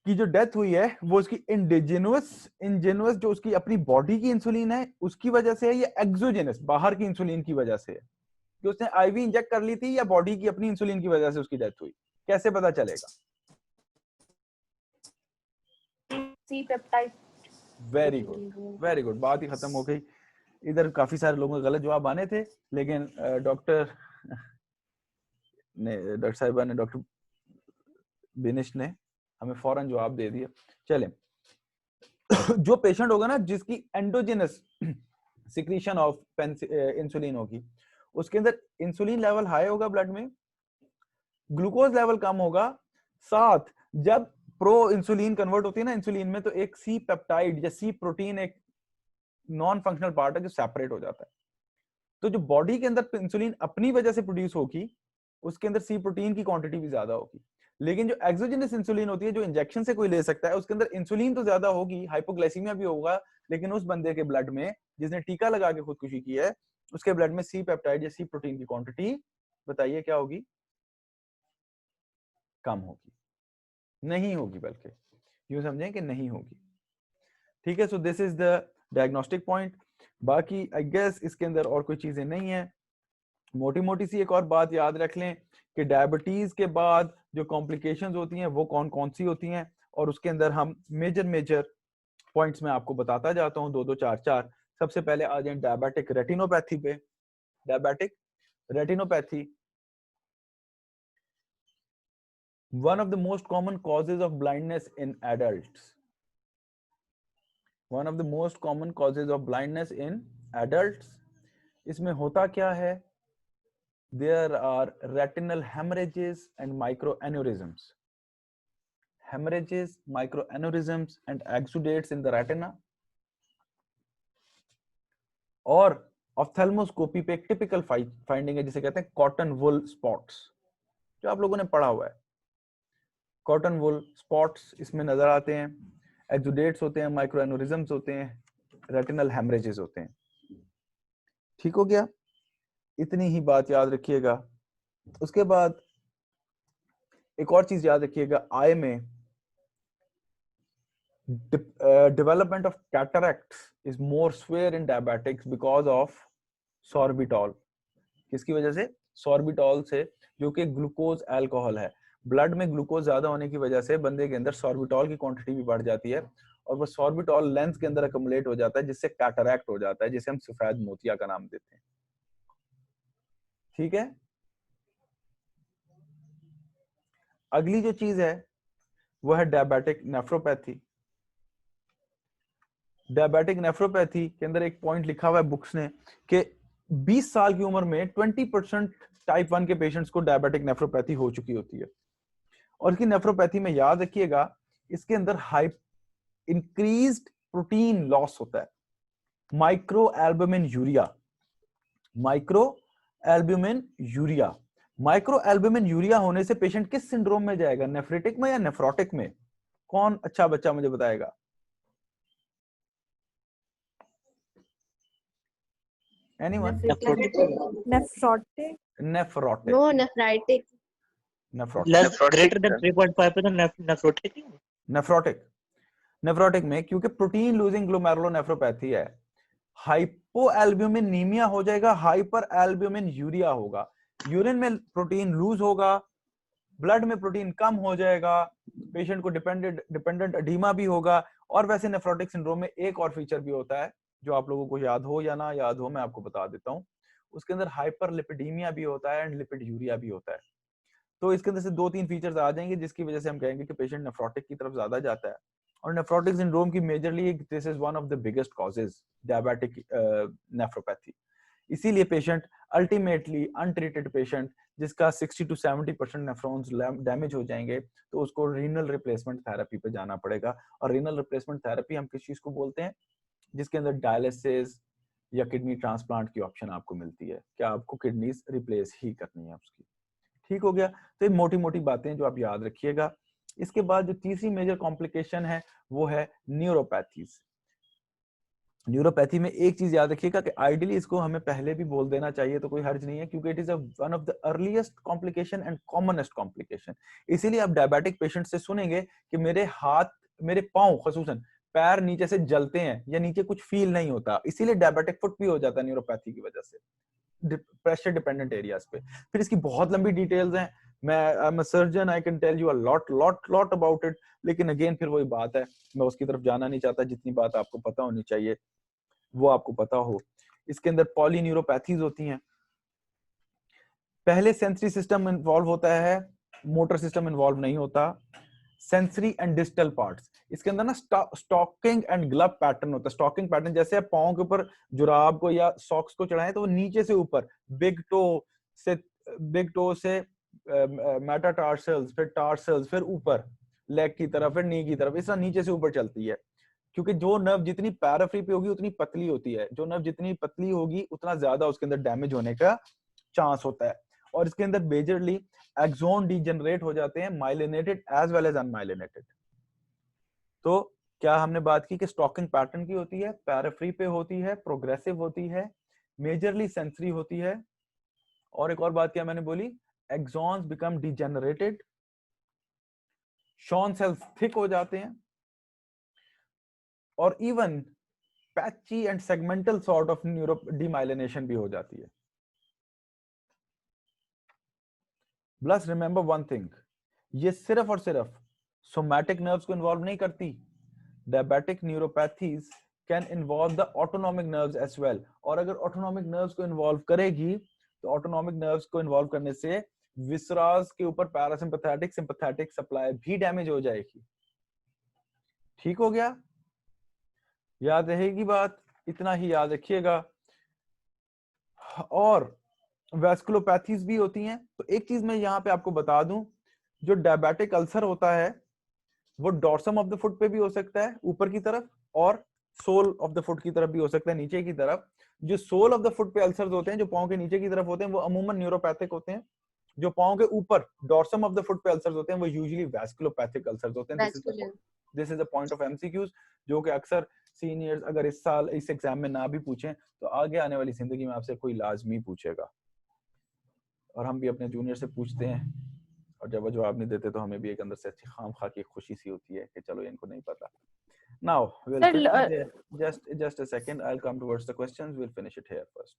की जो डेथ हुई है वो उसकी इंजेनुअस जो उसकी अपनी बॉडी की इंसुलिन है उसकी वजह से है, या एक्सोजेनस बाहर की इंसुलिन की वजह से है, कि उसने आईवी इंजेक्ट कर ली थी, या बॉडी की अपनी इंसुलिन की वजह से उसकी डेथ हुई? कैसे पता चलेगा? C peptide. वेरी गुड, बात ही खत्म हो गई। इधर काफी सारे लोगों के गलत जवाब आने थे, लेकिन डॉक्टर साहिबा ने, डॉक्टर बिनिश ने हमें फौरन जवाब दे दिया। चले, जो पेशेंट होगा ना जिसकी एंडोजेनस सिक्रीशन ऑफ इंसुलिन होगी, उसके अंदर इंसुलिन लेवल हाई होगा ब्लड में, ग्लूकोज लेवल कम होगा, साथ जब प्रो इंसुलिन कन्वर्ट होती है ना इंसुलिन में, तो एक सी पेप्टाइड या सी प्रोटीन एक नॉन फंक्शनल पार्ट है जो सेपरेट हो जाता है। तो जो बॉडी के अंदर इंसुलिन अपनी वजह से प्रोड्यूस होगी, उसके अंदर सी प्रोटीन की क्वांटिटी भी ज्यादा होगी। लेकिन जो एक्सोजेनस इंसुलिन होती है, जो इंजेक्शन से कोई ले सकता है, उसके अंदर इंसुलिन तो ज्यादा होगी, हाइपोग्लाइसीमिया भी होगा, लेकिन उस बंदे के ब्लड में जिसने टीका लगा के खुदकुशी की है, उसके ब्लड में सी पेप्टाइड या सी प्रोटीन की क्वांटिटी बताइए क्या होगी? कम होगी, नहीं होगी, बल्कि यूं समझें कि नहीं होगी। ठीक है, so this is the diagnostic point. बाकी आई गेस इसके अंदर और कोई चीजें नहीं है। मोटी मोटी सी एक और बात याद रख लें कि डायबिटीज के बाद जो कॉम्प्लिकेशंस होती हैं वो कौन कौन सी होती हैं, और उसके अंदर हम मेजर पॉइंट्स में आपको बताता जाता हूं, 2-2 4-4। सबसे पहले आ जाए डायबिटिक रेटिनोपैथी पे। Diabetic retinopathy, one of the most common causes of blindness in adults. One of the most common causes of blindness in adults. इसमें होता क्या है? There are retinal hemorrhages and microaneurysms. Hemorrhages, microaneurysms and exudates in the retina. और ऑफ्थेल्मोस्कोपी पे एक typical finding है जिसे कहते हैं कॉटन वुल स्पॉट्स। जो आप लोगों ने पढ़ा हुआ है। कॉटन वुल स्पॉट्स इसमें नजर आते हैं, एक्सुडेट्स होते हैं, माइक्रो एनोरिज्म्स होते हैं, रेटिनल हेमरेजेस होते हैं। ठीक हो गया, इतनी ही बात याद रखिएगा। उसके बाद एक और चीज याद रखिएगा, आई में development of cataracts is more severe in diabetics because of sorbitol। किसकी वजह से? sorbitol से, जो कि ग्लूकोज अल्कोहल है। ब्लड में ग्लूकोज ज्यादा होने की वजह से बंदे के अंदर सॉर्बिटॉल की क्वांटिटी भी बढ़ जाती है और वो सॉर्बिटॉल लेंस के अंदर अक्युमुलेट हो जाता है, जिससे कैटरैक्ट हो जाता है, जिसे हम सफेद मोतिया का नाम देते हैं। ठीक है, अगली जो चीज है वो है डायबिटिक नेफ्रोपैथी। डायबिटिक नेफ्रोपैथी के अंदर एक पॉइंट लिखा हुआ है बुक्स ने कि 20 साल की उम्र में 20% टाइप 1 के पेशेंट्स को डायबिटिक नेफ्रोपैथी हो चुकी होती है। और इसकी नेफ्रोपैथी में याद रखिएगा, इसके अंदर हाई इंक्रीज्ड प्रोटीन लॉस होता है, micro albumin urea. Micro albumin urea, micro albumin urea होने से पेशेंट किस सिंड्रोम में जाएगा? नेफ्रिटिक में या नेफ्रोटिक में? कौन अच्छा बच्चा मुझे बताएगा? Anyone? Nephrotic. Nephrotic. No, nephritic. Nephrotic. Less greater than 3.5 पे तो नेफ्रोटिक नहीं। नेफ्रोटिक में क्योंकि प्रोटीन लूजिंग ग्लोमेरुलोनेफ्रोपैथी है, हाइपोएल्ब्यूमिनीमिया हो जाएगा, हाइपर एल्ब्यूमिन यूरिया होगा, यूरिन में प्रोटीन लूज होगा, ब्लड में प्रोटीन कम हो जाएगा, पेशेंट को डिपेंडेंट एडीमा भी होगा। और वैसे नेफ्रोटिक सिंड्रोम में एक और फीचर भी होता है जो आप लोगों को याद हो या ना याद हो, मैं आपको बता देता हूं। उसके अंदर हाइपरलिपिडीमिया भी होता है एंड लिपिड यूरिया भी होता है। तो इसके अंदर से 2-3 फीचर्स आ जाएंगे जिसकी वजह से हम कहेंगे कि पेशेंट नेफ्रोटिक की तरफ ज्यादा जाता है। और नेफ्रोटिक सिंड्रोम की majorly this is one of the biggest causes diabetic nephropathy. इसीलिए पेशेंट अल्टीमेटली अनट्रीटेड पेशेंट जिसका 60 to 70% नेफ्रॉन्स डैमेज हो जाएंगे तो उसको रीनल रिप्लेसमेंट थेरेपी पे जाना पड़ेगा। और रीनल रिप्लेसमेंट थेरेपी हम किस चीज को बोलते हैं? जिसके अंदर डायलिसिस या किडनी ट्रांसप्लांट की ऑप्शन आपको मिलती है, क्या आपको किडनीज रिप्लेस ही करनी है उसकी। ठीक हो गया, तो ये मोटी मोटी बातें जो आप याद रखिएगा। इसके बाद जो तीसरी मेजर कॉम्प्लिकेशन है वो है न्यूरोपैथीज। न्यूरोपैथी में एक चीज याद रखिएगा कि आइडियली इसको हमें पहले भी बोल देना चाहिए तो कोई हर्ज नहीं है, क्योंकि it is one of the earliest complication and commonest complication. इसीलिए आप डायबिटिक पेशेंट से सुनेंगे कि मेरे हाथ, मेरे पांव, खसूसन पैर नीचे से जलते हैं या नीचे कुछ फील नहीं होता। इसीलिए डायबिटिक फुट भी हो जाता है न्यूरोपैथी की वजह से, प्रेशर डिपेंडेंट एरियाज पे। फिर इसकी बहुत लंबी डिटेल्स हैं, मैं I am a surgeon, I can tell you a lot about it, लेकिन अगेन फिर वही बात है, मैं उसकी तरफ जाना नहीं चाहता। जितनी बात आपको पता होनी चाहिए वो आपको पता हो। इसके अंदर पॉलीन्यूरोपैथीज होती हैं। पहले सेंसरी सिस्टम इन्वॉल्व होता है, मोटर सिस्टम इन्वॉल्व नहीं होता। सेंसरी एंड डिस्टल पार्ट्स, इसके अंदर ना स्टॉकिंग एंड ग्लव पैटर्न होता है। स्टॉकिंग पैटर्न जैसे आप पाँव के ऊपर जुराब को या सॉक्स को चढ़ाएं तो वो नीचे से ऊपर, बिग टो से मेटाटार्सल्स, फिर टार्सल्स, फिर ऊपर लेग की तरफ, फिर नी की तरफ, इस तरह नीचे से ऊपर चलती है। क्योंकि जो नर्व जितनी पैराफ्री पे होगी उतनी पतली होती है, जो नर्व जितनी पतली होगी उतना ज्यादा उसके अंदर डैमेज होने का चांस होता है। और इसके अंदर मेजरली एक्सोन डीजनरेट हो जाते हैं, myelinated as well as unmyelinated. तो क्या हमने बात की कि स्टॉकिंग पैटर्न की होती है, पैराफ्री पे होती है, प्रोग्रेसिव होती है, मेजरली सेंसरी होती है। और एक और बात क्या मैंने बोली, axons become degenerated, Schwann cells thick हो जाते हैं, और even patchy and segmental sort of neuro demyelination भी हो जाती है। प्लस रिमेंबर वन थिंग, ये सिर्फ और सिर्फ सोमैटिक नर्व्स को इन्वॉल्व नहीं करती। Diabetic neuropathies can involve the autonomic nerves as well. और अगर ऑटोनॉमिक नर्व्स को इन्वॉल्व करेगी तो ऑटोनॉमिक नर्व्स को इन्वॉल्व करने से विसरास के ऊपर पैरासिम्पैथेटिक सिंपैथेटिक सप्लाई भी डैमेज हो जाएगी। ठीक हो गया, याद रहेगी बात, इतना ही याद रखिएगा। और वैस्कुलोपैथीज भी होती हैं। तो एक चीज मैं यहाँ पे आपको बता दूं, जो डायबिटिक अल्सर होता है वो डॉर्सम ऑफ द फुट पे भी हो सकता है ऊपर की तरफ, और सोल ऑफ द फुट की तरफ भी हो सकता है नीचे की तरफ। जो सोल ऑफ द फुट पे अल्सर्स होते हैं, जो पांव के नीचे की तरफ होते हैं, वो अमूमन न्यूरोपैथिक होते हैं, जो पाँव के ऊपर डॉर्सम ऑफ द फुट पे अल्सर्स होते हैं वो यूजुअली वैस्कुलोपैथिक अल्सर्स होते हैं. This is a point of MCQs जो कि अक्सर सीनियर्स अगर इस साल इस एग्जाम में ना भी पूछें तो आगे आने वाली जिंदगी में आपसे कोई लाजमी पूछेगा. और हम भी अपने जूनियर से पूछते हैं और जब वो जवाब नहीं देते तो हमें भी एक अंदर से अच्छी खामखा की खुशी सी होती है कि चलो इनको नहीं पता. Now we'll Sir, just a second. I'll come towards the questions. We'll finish it here first.